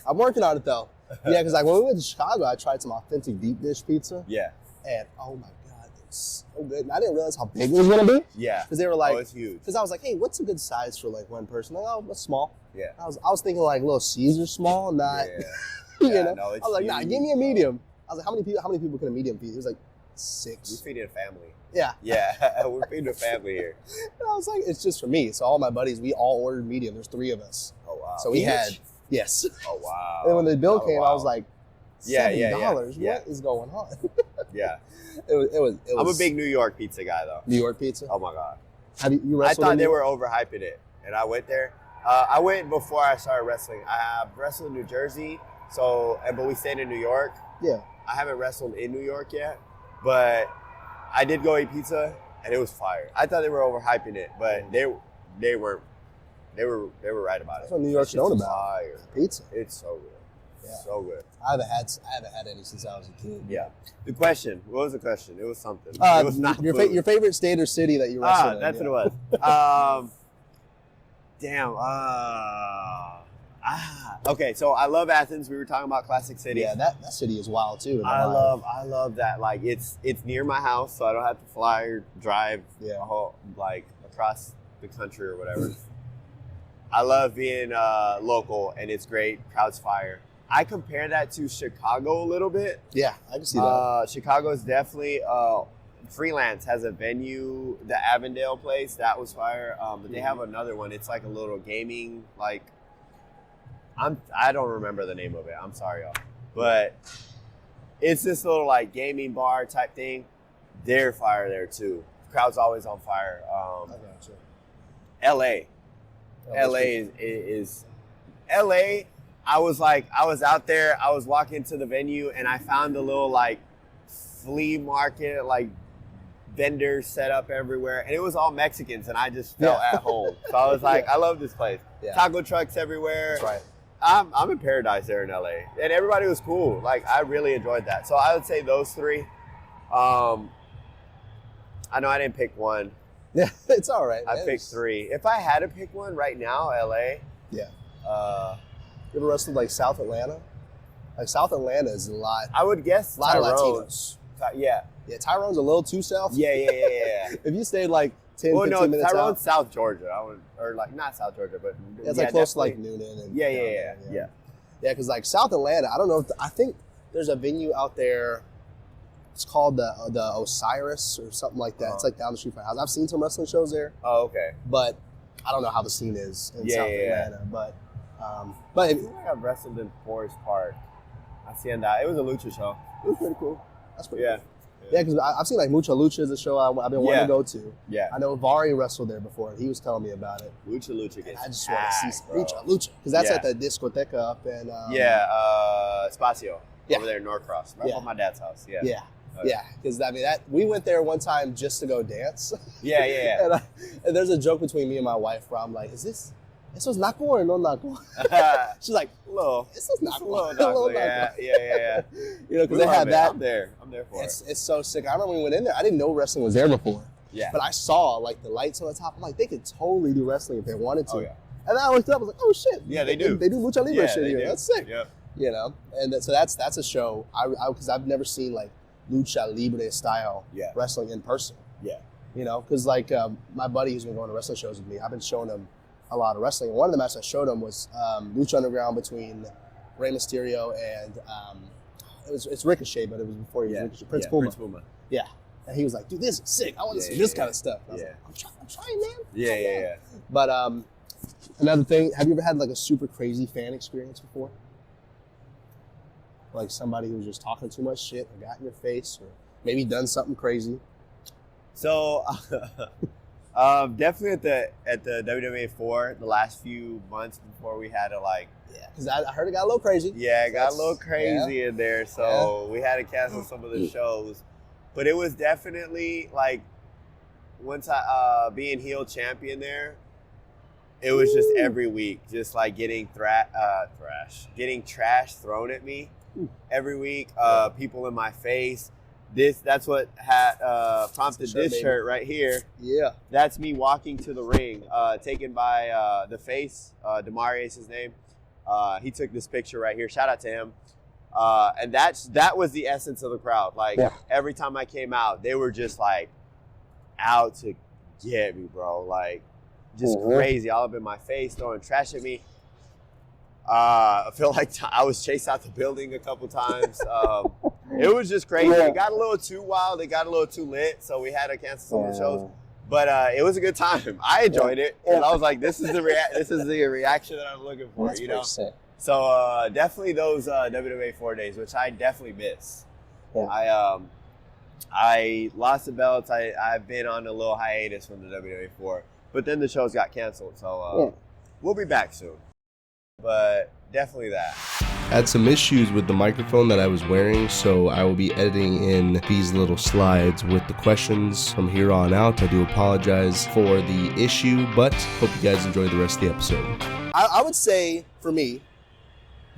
I'm working on it though. Yeah, because like when we went to Chicago, I tried some authentic deep dish pizza. Yeah. And oh my God, it's so good. And I didn't realize how big it was gonna be. Yeah. Because they were like, it's huge. Because I was like, hey, what's a good size for like one person? Like, oh, what's small? Yeah. I was thinking like little Caesar small, not Yeah. you know. No, it's I was like, nah, huge, give me a medium. I was like, how many people can a medium feed? He was like, 6. We're feeding a family. Yeah. Yeah, we're feeding a family here. And I was like, it's just for me. So all my buddies, we all ordered medium. There's 3 of us. Oh wow. So we had yes. Oh wow. And when the bill came, wow. I was like, $70. What is going on? Yeah. It was. I'm a big New York pizza guy though. New York pizza. Oh my God. Have you I wrestled? thought they were overhyping it, and I went there. I went before I started wrestling. I have wrestled in New Jersey, but we stayed in New York. Yeah. I haven't wrestled in New York yet, but I did go eat pizza, and it was fire. I thought they were overhyping it, but they weren't. They were right about it. That's what New York's known about. Fire. Pizza. It's so good. Yeah. So good. I haven't had any since I was a kid. Yeah. The question. What was the question? It was something. It was not your food. your favorite state or city that you wrestled in. That's what it was. Damn. Okay, so I love Athens. We were talking about Classic City. Yeah, that city is wild too. I love that. Like it's near my house, so I don't have to fly or drive across the country or whatever. I love being local, and it's great. Crowd's fire. I compare that to Chicago a little bit. Yeah, I can see that. Chicago is definitely Freelance has a venue, the Avondale place, that was fire. But they have another one. It's like a little gaming, like I don't remember the name of it. I'm sorry, y'all. But it's this little like gaming bar type thing. They're fire there too. Crowd's always on fire. I got you. LA. LA is LA. I was out there, I was walking to the venue and I found a little like flea market, like vendors set up everywhere, and it was all Mexicans, and I just felt at home. So I was like, I love this place. Yeah. Taco trucks everywhere. That's right. I'm in paradise there in LA, and everybody was cool. Like I really enjoyed that. So I would say those 3. I know I didn't pick one. Yeah, it's all right. I picked 3. If I had to pick one right now, LA. Yeah. You ever wrestled like South Atlanta? Like South Atlanta is a lot. I would guess a lot Tyrone. of Latinos. Yeah. Yeah, Tyrone's a little too south. Yeah. If you stayed like 10, 15 minutes Tyrone's out. South Georgia. Or like not South Georgia, but It's like close to like Noonan. And Yeah, because like South Atlanta, I don't know. I think there's a venue out there. It's called the Osiris or something like that. It's like down the street from my house. I've seen some wrestling shows there. Oh, okay. But I don't know how the scene is in South Atlanta. But I think I've wrestled in Forest Park. Hacienda. It was a lucha show. It was pretty cool. That's pretty cool. Yeah. Yeah, because I've seen like Mucha Lucha is a show I've been wanting to go to. Yeah. I know Vari wrestled there before, and he was telling me about it. Lucha gets I just want to see some bro. Lucha, because that's at the discoteca up in Espacio over there in Norcross, right by my dad's house. Yeah. Yeah, because I mean we went there one time just to go dance. Yeah. and there's a joke between me and my wife where I'm like, "Is this naco or no naco?" She's like, "Low, this is naco." Low, yeah. You know, because they had that. I'm there for it. It's so sick. I remember when we went in there, I didn't know wrestling was there before. Yeah. But I saw like the lights on the top. I'm like, they could totally do wrestling if they wanted to. Oh, yeah. And then I looked up, I was like, oh shit. Yeah, they do. They do lucha libre shit here. Do. That's sick. Yeah. You know, and so that's a show. Because I've never seen like lucha libre style wrestling in person. Yeah. You know, because like my buddy who's been going to wrestling shows with me, I've been showing him a lot of wrestling. And one of the matches I showed him was Lucha Underground between Rey Mysterio and it's Ricochet, but it was before he was Ricochet. Prince Puma. Yeah. And he was like, dude, this is sick. I want to see this kind of stuff. And I was like, I'm trying, man. Yeah. But another thing, have you ever had like a super crazy fan experience before? Like somebody who was just talking too much shit or got in your face or maybe done something crazy? So definitely at the WWE 4, the last few months before we had to like. Yeah, because I heard it got a little crazy. Yeah, it got a little crazy in there. So we had to cancel some of the shows. But it was definitely like once I being heel champion there, it was just every week, just like getting trash thrown at me every week. People in my face. That's what had prompted this shirt right here. Yeah. That's me walking to the ring, taken by the face. Damari is his name. He took this picture right here. Shout out to him. And that was the essence of the crowd. Like every time I came out, they were just like out to get me, bro. Like just crazy, all up in my face, throwing trash at me. I feel like I was chased out the building a couple times. It was just crazy. It got a little too wild. It got a little too lit, so we had to cancel some of the shows. But it was a good time. I enjoyed it, and I was like, "This is the reaction that I'm looking for." That's sick. So definitely those WWA 4 days, which I definitely miss. Yeah. I lost the belts. I've been on a little hiatus from the WWA 4, but then the shows got canceled. So we'll be back soon. But definitely that. I had some issues with the microphone that I was wearing, so I will be editing in these little slides with the questions from here on out. I do apologize for the issue, but hope you guys enjoy the rest of the episode. I would say, for me,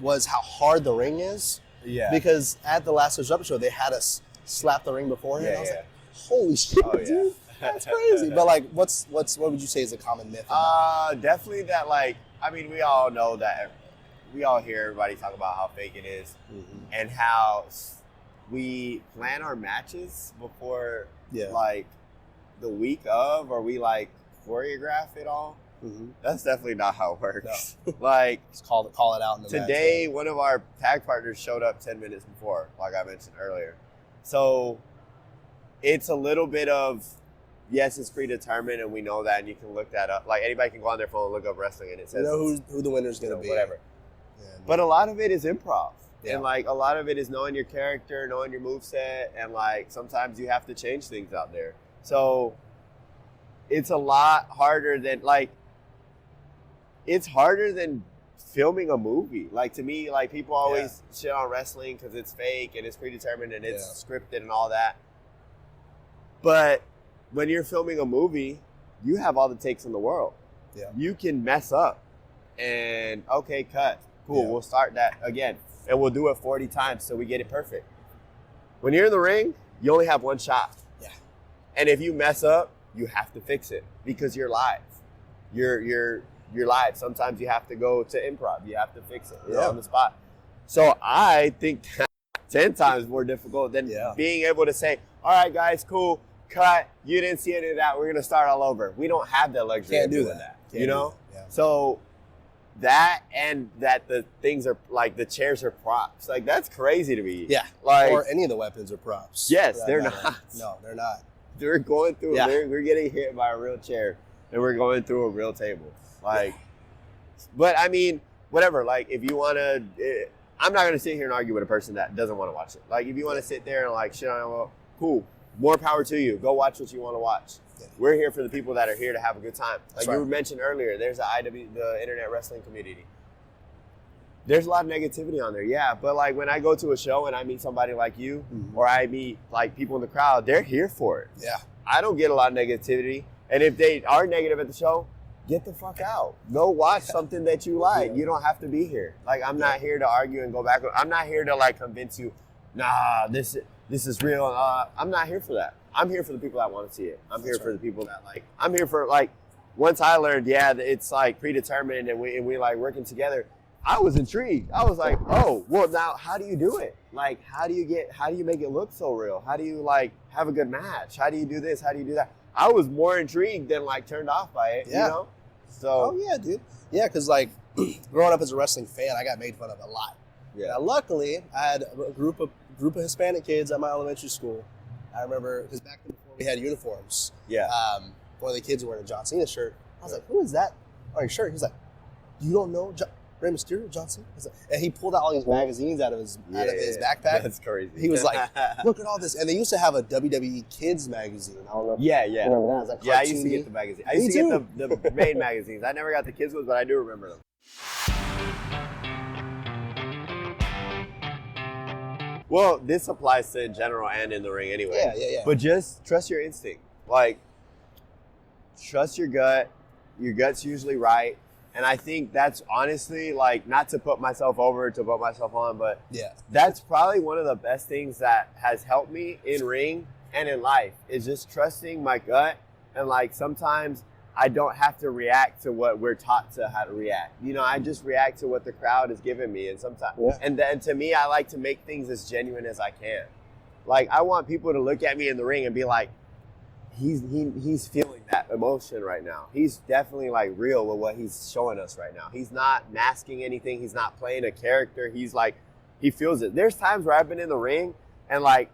was how hard the ring is. Yeah. Because at the last Disruptor show, they had us slap the ring beforehand. I was like, holy shit, dude. That's crazy. But like, what would you say is a common myth? Definitely that, like, I mean, we all know that. We all hear everybody talk about how fake it is, and how we plan our matches before, like, the week of, or we like choreograph it all. That's definitely not how it works. No. Like, just call it out in the today, match, one of our tag partners showed up 10 minutes before, like I mentioned earlier. So it's a little bit of, yes, it's predetermined, and we know that, and you can look that up. Like, anybody can go on their phone and look up wrestling, and it says, you know who the winner's going to be. Whatever. Yeah, but a lot of it is improv. Yeah. And, like, a lot of it is knowing your character, knowing your moveset, and, like, sometimes you have to change things out there. So it's a lot harder than, like, it's harder than filming a movie. Like, to me, like, people always shit on wrestling because it's fake and it's predetermined and it's scripted and all that. But when you're filming a movie, you have all the takes in the world. Yeah. You can mess up and, okay, cut. Cool, we'll start that again. And we'll do it 40 times so we get it perfect. When you're in the ring, you only have one shot. Yeah. And if you mess up, you have to fix it because you're live. You're live. Sometimes you have to go to improv. You have to fix it on the spot. So I think that's 10 times more difficult than being able to say, all right, guys, cool, cut. You didn't see any of that. We're going to start all over. We don't have that luxury. Can't do that. You know? Yeah. So that, and that the things are, like, the chairs are props. Like, that's crazy to me. Yeah. Like, or any of the weapons are props. Yes, they're not. No, they're not. We're going through, we're getting hit by a real chair, and we're going through a real table. Like, but I mean, whatever. Like, if you want to, I'm not going to sit here and argue with a person that doesn't want to watch it. Like, if you want to sit there and, like, shit on it, well, cool. More power to you. Go watch what you want to watch. Yeah. We're here for the people that are here to have a good time. Like you mentioned earlier, there's the internet wrestling community. There's a lot of negativity on there, but like when I go to a show and I meet somebody like you, or I meet like people in the crowd, they're here for it. Yeah. I don't get a lot of negativity. And if they are negative at the show, get the fuck out. Go watch something that you like. You don't have to be here. Like, I'm not here to argue and go back. I'm not here to, like, convince you, nah, this is real. I'm not here for that. I'm here for the people that want to see it. I'm here for the people that, like, I'm here for, like, once I learned, it's, like, predetermined and we like, working together, I was intrigued. I was like, oh, well, now, how do you do it? Like, how do you make it look so real? How do you, like, have a good match? How do you do this? How do you do that? I was more intrigued than, like, turned off by it, you know? So. Oh, yeah, dude. Yeah, because, like, growing up as a wrestling fan, I got made fun of a lot. Yeah. Now, luckily, I had a group of Hispanic kids at my elementary school. I remember, because back then before we had uniforms, one of the kids wearing a John Cena shirt. I was like, who is that on your shirt? He's like, you don't know Rey Mysterio, John Cena? And he pulled out all these magazines out of his backpack. That's crazy. He was like, look at all this. And they used to have a WWE Kids magazine. I don't know. Yeah. Remember that? It was like I used to get the magazine. I used to get the main magazines. I never got the kids ones, but I do remember them. Well, this applies to in general and in the ring anyway. Yeah. But just trust your instinct. Like, trust your gut. Your gut's usually right. And I think that's honestly, like, not to put myself over, to put myself on, but Yeah. that's probably one of the best things that has helped me in ring and in life, is just trusting my gut. And like, sometimes I don't have to react to what we're taught to how to react. You know, I just react to what the crowd is giving me. And sometimes, and then to me, I like to make things as genuine as I can. Like, I want people to look at me in the ring and be like, he's feeling that emotion right now. He's definitely like real with what he's showing us right now. He's not masking anything. He's not playing a character. He's like, he feels it. There's times where I've been in the ring and like,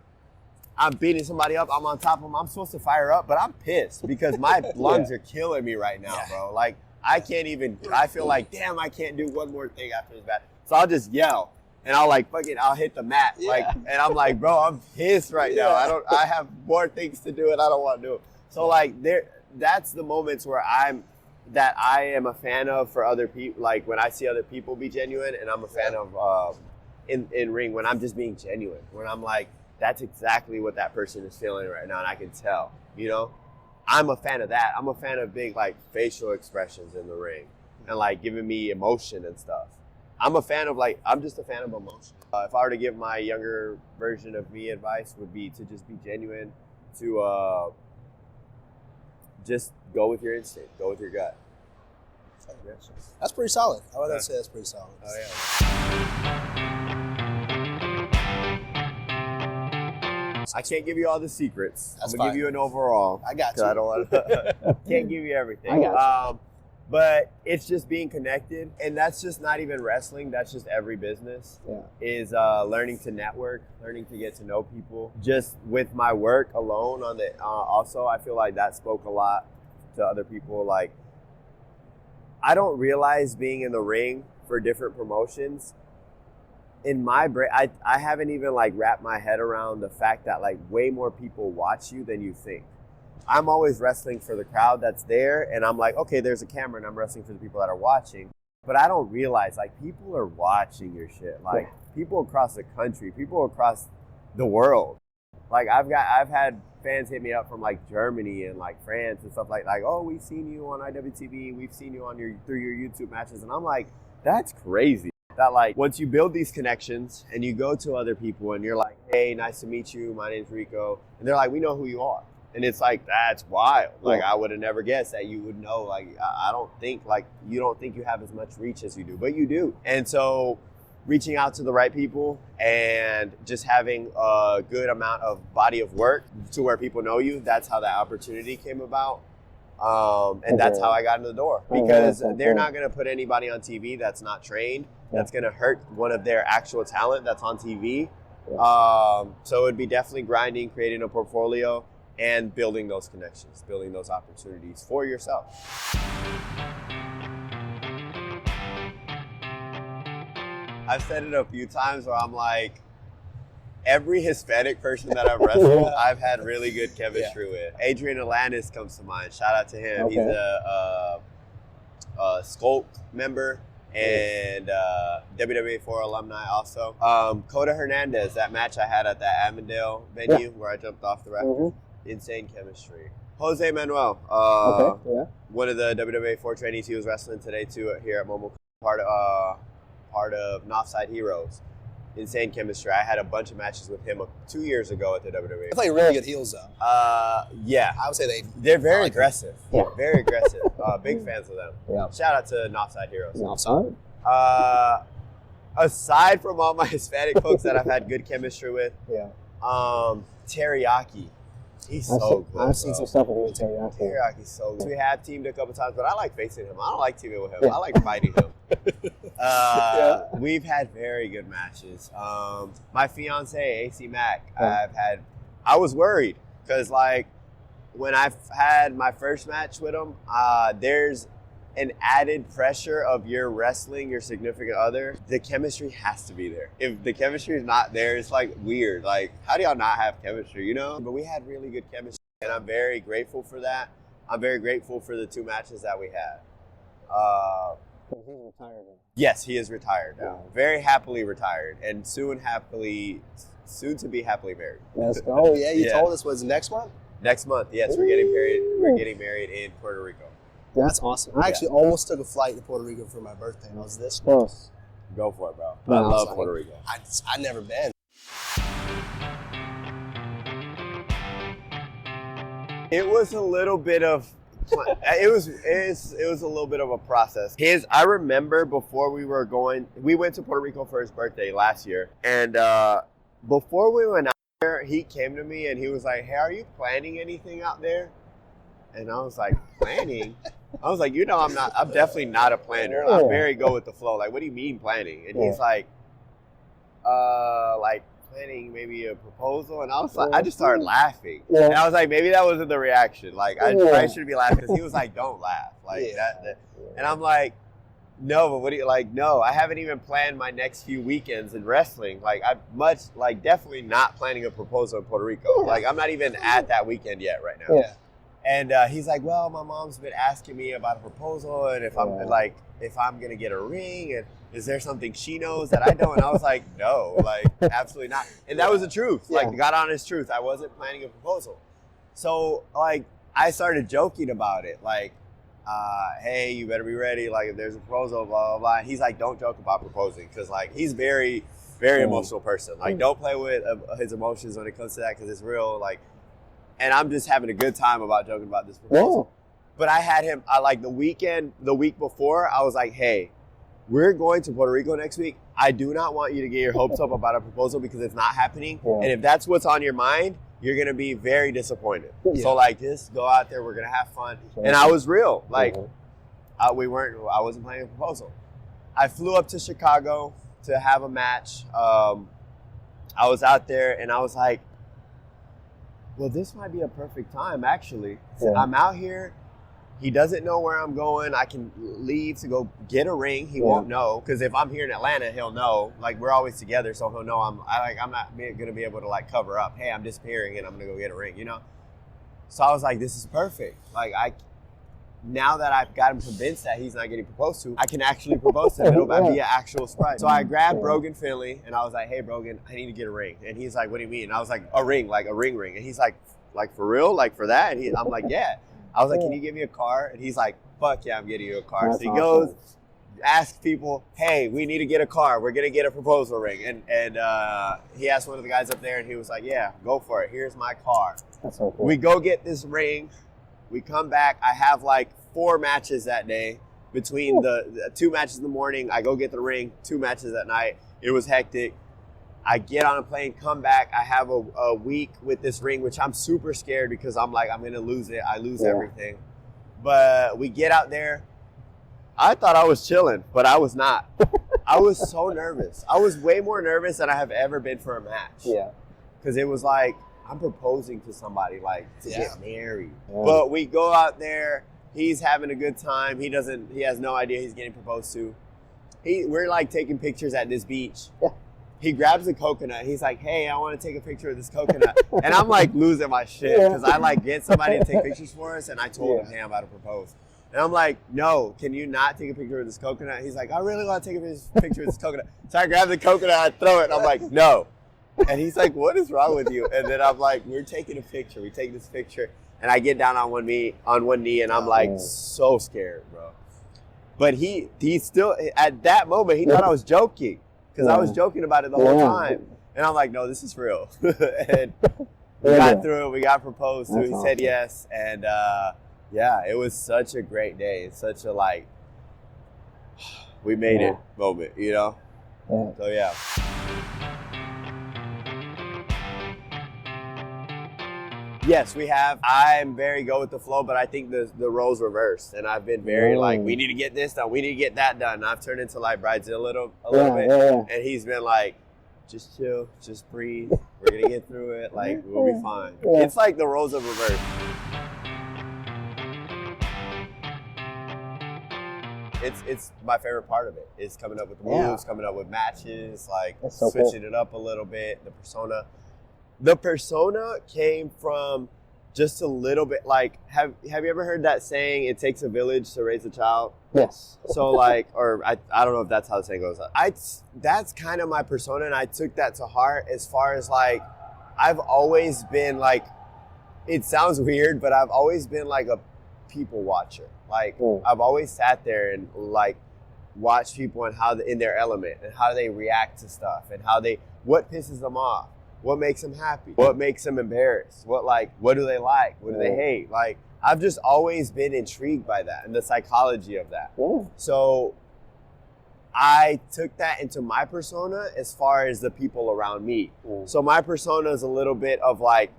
I'm beating somebody up. I'm on top of them. I'm supposed to fire up, but I'm pissed because my lungs are killing me right now, bro. Like, I can't even, I feel like, damn, I can't do one more thing after this battle. So I'll just yell. And I'll like, fuck it, I'll hit the mat. Like, and I'm like, bro, I'm pissed right now. I have more things to do and I don't want to do it. So like, that's the moments where I am a fan of for other people. Like, when I see other people be genuine, and I'm a fan of in ring, when I'm just being genuine, when I'm like, that's exactly what that person is feeling right now. And I can tell, you know, I'm a fan of that. I'm a fan of big like facial expressions in the ring and like giving me emotion and stuff. I'm just a fan of emotion. If I were to give my younger version of me advice, would be to just be genuine, to just go with your instinct, go with your gut. That's pretty solid. I would say that's pretty solid. Oh, yeah. I can't give you all the secrets. That's I'm going to fine. give you an overall. I got you. I don't want to, can't give you everything. I got you. But it's just being connected, and that's just not even wrestling. That's just every business. Is learning to network, learning to get to know people. Just with my work alone on the also, I feel like that spoke a lot to other people. Like, I don't realize being in the ring for different promotions. In my brain, I haven't even like wrapped my head around the fact that like way more people watch you than you think. I'm always wrestling for the crowd that's there, and I'm like, okay, there's a camera, and I'm wrestling for the people that are watching. But I don't realize, like, people are watching your shit. Like, people across the country, people across the world. Like, I've had fans hit me up from like Germany and like France and stuff like, oh, we've seen you on IWTV, we've seen you on through your YouTube matches, and I'm like, that's crazy. That like, once you build these connections and you go to other people and you're like, hey, nice to meet you, my name's Rico, and they're like, we know who you are. And it's like, that's wild. Like, I would have never guessed that you would know. Like, I don't think, like, you don't think you have as much reach as you do, but you do. And so reaching out to the right people and just having a good amount of body of work to where people know you, that's how that opportunity came about. And that's how I got into the door, because they're not going to put anybody on TV that's not trained. That's going to hurt one of their actual talent that's on TV. So it would be definitely grinding, creating a portfolio, and building those connections, building those opportunities for yourself. I've said it a few times where I'm like, every Hispanic person that I've wrestled, I've had really good chemistry with. Adrian Alanis comes to mind. Shout out to him. He's a Skulk member and WWA4 alumni also. Coda Hernandez, that match I had at that Avondale venue where I jumped off the rafters. Insane chemistry. Jose Manuel, one of the WWA4 trainees, he was wrestling today too here at Momo, part of Northside Heroes. Insane chemistry. I had a bunch of matches with him 2 years ago at the WWE. They play really good heels though. Yeah. I would say they're very aggressive. Very aggressive. Big fans of them. Shout out to Northside Heroes. Northside? Aside from all my Hispanic folks that I've had good chemistry with, Teriyaki. He's so good. I've seen some stuff with Teriyaki. Teriyaki's so good. We have teamed a couple times, but I like facing him. I don't like teaming with him. I like fighting him. We've had very good matches. My fiance, AC Mac, I was worried because like when I've had my first match with him, there's an added pressure of you're wrestling your significant other. The chemistry has to be there. If the chemistry is not there, it's like weird. Like, how do y'all not have chemistry, you know? But we had really good chemistry, and I'm very grateful for that. I'm very grateful for the 2 matches that we had. He's retired now. Yes, he is retired now. Very happily retired, and soon to be happily married. Let's go. You told us was next month? Next month, yes, we're getting married. We're getting married in Puerto Rico. That's awesome. I actually almost took a flight to Puerto Rico for my birthday. I was this close. Go for it, bro. No, I I was love like- Puerto Rico. I never been. It was a little bit of it was a little bit of a process. I remember before we went to Puerto Rico for his birthday last year, and before we went out there, he came to me and he was like, "Hey, are you planning anything out there?" And I was like, "Planning?" I was like, I'm definitely not a planner. I'm very go with the flow. Like, what do you mean planning? And he's like planning maybe a proposal. And I was like, I just started laughing. And I was like, maybe that wasn't the reaction. Like, I probably shouldn't be laughing, because he was like, don't laugh. Like that. And I'm like, no, but what do you like? No, I haven't even planned my next few weekends in wrestling. Like, definitely not planning a proposal in Puerto Rico. Like, I'm not even at that weekend yet right now. Yeah. And he's like, well, my mom's been asking me about a proposal, and if I'm gonna get a ring, and is there something she knows that I don't? And I was like, no, like, absolutely not. And that was the truth, like, God honest truth. I wasn't planning a proposal. So, like, I started joking about it, like, hey, you better be ready. Like, if there's a proposal, blah, blah, blah. And he's like, don't joke about proposing, because, like, he's very, very emotional person. Like, don't play with his emotions when it comes to that, because it's real, like. And I'm just having a good time about joking about this proposal. But I had him, the week before, I was like, hey, we're going to Puerto Rico next week. I do not want you to get your hopes up about a proposal, because it's not happening. And if that's what's on your mind, you're going to be very disappointed. So, like, just go out there. We're going to have fun. And I was real. Like, I wasn't planning a proposal. I flew up to Chicago to have a match. I was out there, and I was like, well, this might be a perfect time, actually. I'm out here. He doesn't know where I'm going. I can leave to go get a ring. He won't know, because if I'm here in Atlanta, he'll know. Like, we're always together, so he'll know I'm not going to be able to, like, cover up. Hey, I'm disappearing, and I'm going to go get a ring, you know? So I was like, this is perfect. Like, now that I've got him convinced that he's not getting proposed to, I can actually propose to him. It'll be an actual surprise. So I grabbed Brogan Finley, and I was like, hey, Brogan, I need to get a ring. And he's like, what do you mean? And I was like, a ring, like a ring. And he's like, for real? Like, for that? And I'm like, yeah. I was like, can you give me a car? And he's like, fuck yeah, I'm getting you a car. So he goes, asks people, hey, we need to get a car. We're going to get a proposal ring. And he asked one of the guys up there, and he was like, yeah, go for it. Here's my car. That's so cool. We go get this ring. We come back. I have like 4 matches that day. Between the 2 matches in the morning, I go get the ring, 2 matches at night. It was hectic. I get on a plane, come back. I have a week with this ring, which I'm super scared, because I'm like, I'm going to lose it. I lose everything. But we get out there. I thought I was chilling, but I was not. I was so nervous. I was way more nervous than I have ever been for a match. Yeah. Because it was like, I'm proposing to somebody, like, to get married. But we go out there. He's having a good time. He has no idea he's getting proposed to. We're like taking pictures at this beach. Yeah. He grabs a coconut. He's like, hey, I want to take a picture of this coconut. And I'm like losing my shit, because I like get somebody to take pictures for us. And I told him, hey, I'm about to propose. And I'm like, no, can you not take a picture of this coconut? He's like, I really want to take a picture of this coconut. So I grab the coconut, I throw it, and I'm like, no. And he's like, what is wrong with you? And then I'm like, we're taking a picture. We take this picture. And I get down on one knee, and I'm like, so scared, bro. But he still, at that moment, he thought I was joking, because I was joking about it the whole time. And I'm like, no, this is real. And we got through it. We got proposed to. He said yes. And it was such a great day. It's such a, like, we made it moment, you know? So, yeah. Yes, we have. I'm very go with the flow, but I think the roles reversed, and I've been very like, we need to get this done, we need to get that done. And I've turned into like Bridezilla a little bit, and he's been like, just chill, just breathe. We're gonna get through it. Like, we'll be fine. It's like the roles have reversed. It's my favorite part of it. It's coming up with the moves, coming up with matches, like switching it up a little bit. The persona. The persona came from just a little bit, like, have you ever heard that saying, it takes a village to raise a child? Yes. So, like, or I don't know if that's how the saying goes. That's kind of my persona, and I took that to heart, as far as, like, I've always been, like, it sounds weird, but I've always been, like, a people watcher. Like I've always sat there and like watched people and how in their element and how they react to stuff and what pisses them off, what makes them happy, what makes them embarrassed, what do they like, what do they hate. Like I've just always been intrigued by that and the psychology of that. So I took that into my persona as far as the people around me. So my persona is a little bit of like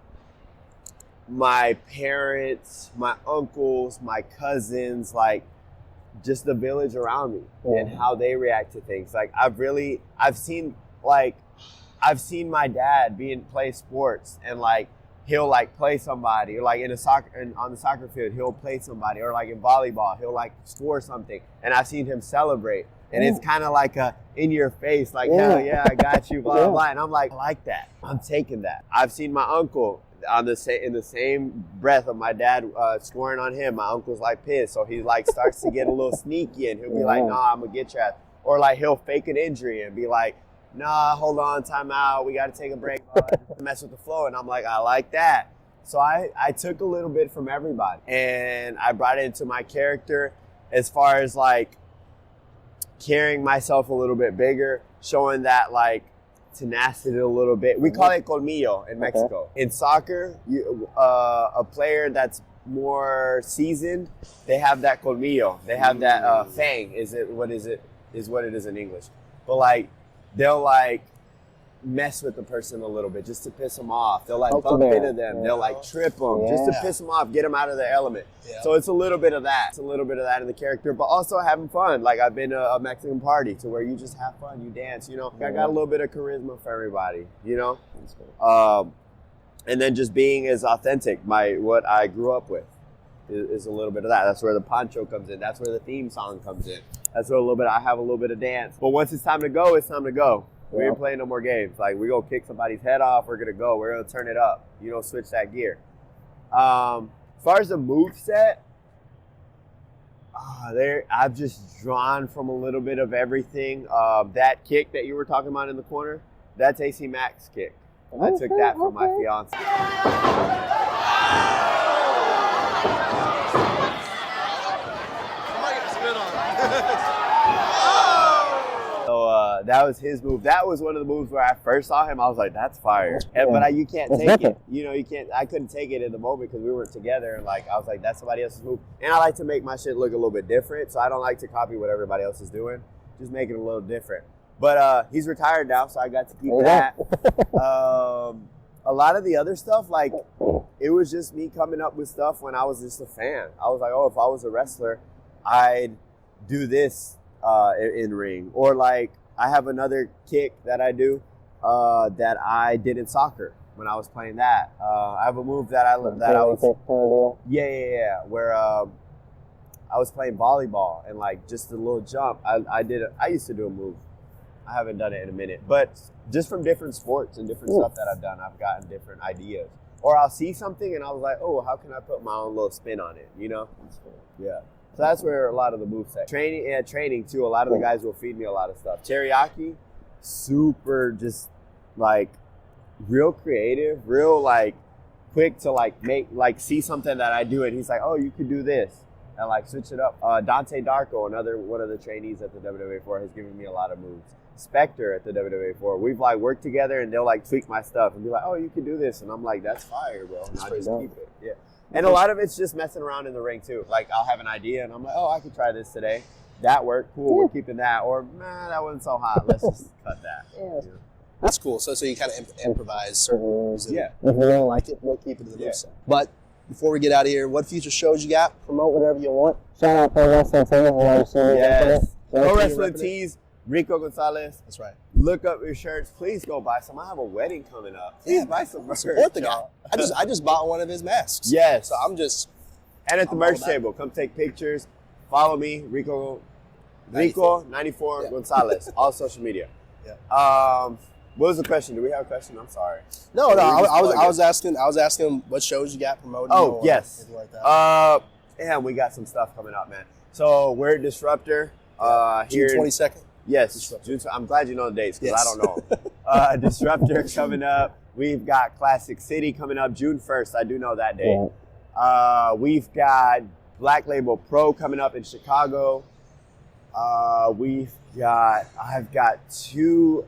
my parents, my uncles, my cousins, like just the village around me and how they react to things. Like I've seen my dad play sports and like he'll like play somebody, or like on the soccer field he'll play somebody, or like in volleyball he'll like score something, and I've seen him celebrate, and it's kind of like a in your face, like hell yeah, I got you, blah blah blah, and I'm like, I like that, I'm taking that. I've seen my uncle in the same breath of my dad scoring on him, my uncle's like pissed, so he like starts to get a little sneaky, and he'll be like, nah, I'm gonna get you, or like he'll fake an injury and be like, nah, hold on, time out, we got to take a break, mess with the flow. And I'm like, I like that. So I took a little bit from everybody and I brought it into my character as far as like carrying myself a little bit bigger, showing that like tenacity a little bit. We call it colmillo in Mexico. In soccer, a player that's more seasoned, they have that colmillo. They have that fang, is what it is in English. But like, they'll like mess with the person a little bit just to piss them off. They'll like bump into them. They'll like trip them just to piss them off, get them out of their element. So it's a little bit of that. It's a little bit of that in the character, but also having fun. Like I've been to a Mexican party to where you just have fun, you dance, you know. I got a little bit of charisma for everybody, you know. And then just being as authentic, what I grew up with is a little bit of that. That's where the poncho comes in. That's where the theme song comes in. That's where I have a little bit of dance. But once it's time to go, it's time to go. We ain't playing no more games. Like, we're going to kick somebody's head off. We're going to go. We're going to turn it up. You know, switch that gear. As far as the move set, I've just drawn from a little bit of everything. That kick that you were talking about in the corner, that's AC Max kick. I took that from my fiance. So that was his move. That was one of the moves where I first saw him. I was like, "That's fire!" But you can't take it. You know, you can't. I couldn't take it in the moment because we weren't together. And like, I was like, "That's somebody else's move." And I like to make my shit look a little bit different, so I don't like to copy what everybody else is doing. Just make it a little different. But he's retired now, so I got to keep that. A lot of the other stuff, like, it was just me coming up with stuff when I was just a fan. I was like, oh, if I was a wrestler, I'd do this in ring. Or like, I have another kick that I do that I did in soccer when I was playing that. I have a move that I was, where I was playing volleyball and like just a little jump. I used to do a move. I haven't done it in a minute, but just from different sports and different stuff that I've done, I've gotten different ideas. Or I'll see something and I was like, oh, how can I put my own little spin on it, you know? Yeah. So that's where a lot of the moves at. Training too, a lot of the guys will feed me a lot of stuff. Teriyaki, super just like real creative, real like quick to like make, see something that I do and he's like, oh, you could do this. And like switch it up. Dante Darko, one of the trainees at the WWA4 has given me a lot of moves. Spectre at the WWA4, we've like worked together and they'll like tweak my stuff and be like, oh, you can do this. And I'm like, that's fire, bro. And I'll just keep it. Yeah. And a lot of it's just messing around in the ring too. Like I'll have an idea and I'm like, oh, I could try this today. That worked. Cool. We're keeping that. Or, man, that wasn't so hot. Let's just cut that. Yeah. That's cool. So you kind of improvise certain moves. And if we don't like it, we'll keep it in the moveset. But before we get out of here, what future shows you got? Promote whatever you want. Shout out Pro Wrestling Tees. Yes. Pro Wrestling Tees. Rico Gonzalez. That's right. Look up your shirts. Please go buy some. I have a wedding coming up. Please buy some merch. Support the guy. I just bought one of his masks. Yes. So I'm just. And at the merch table, come take pictures. Follow me, Rico 94 Gonzalez, all social media. Yeah. What was the question? Do we have a question? I'm sorry. No. I was asking what shows you got promoted. Oh, yes. Anything like that. And we got some stuff coming up, man. So we're at Disruptor. June 22nd. Yes, I'm glad you know the dates because I don't know. Disruptor coming up. We've got Classic City coming up June 1st. I do know that day. We've got Black Label Pro coming up in Chicago. I've got two.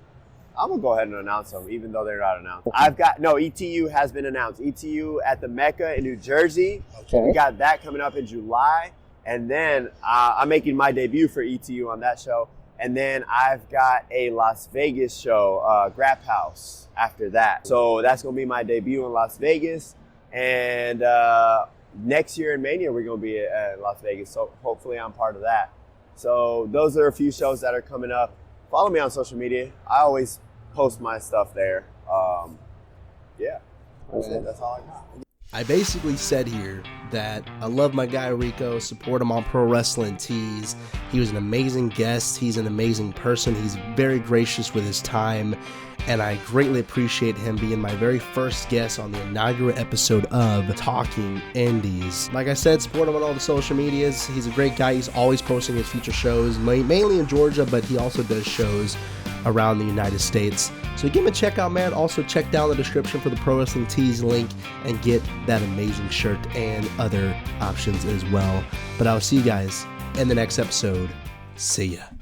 I'm gonna go ahead and announce them, even though they're not announced. ETU has been announced. ETU at the Mecca in New Jersey. Okay. We got that coming up in July. And then I'm making my debut for ETU on that show. And then I've got a Las Vegas show, Grap House, after that. So that's going to be my debut in Las Vegas. And next year in Mania, we're going to be at Las Vegas. So hopefully I'm part of that. So those are a few shows that are coming up. Follow me on social media. I always post my stuff there. Yeah, that's all I got. I basically said here that I love my guy Rico, support him on Pro Wrestling Tees. He was an amazing guest. He's an amazing person. He's very gracious with his time, and I greatly appreciate him being my very first guest on the inaugural episode of Talking Indys. Like I said, support him on all the social medias. He's a great guy. He's always posting his future shows, mainly in Georgia, but he also does shows around the United States. So give him a check out, man. Also check down the description for the Pro Wrestling Tees link and get that amazing shirt and other options as well. But I'll see you guys in the next episode. See ya.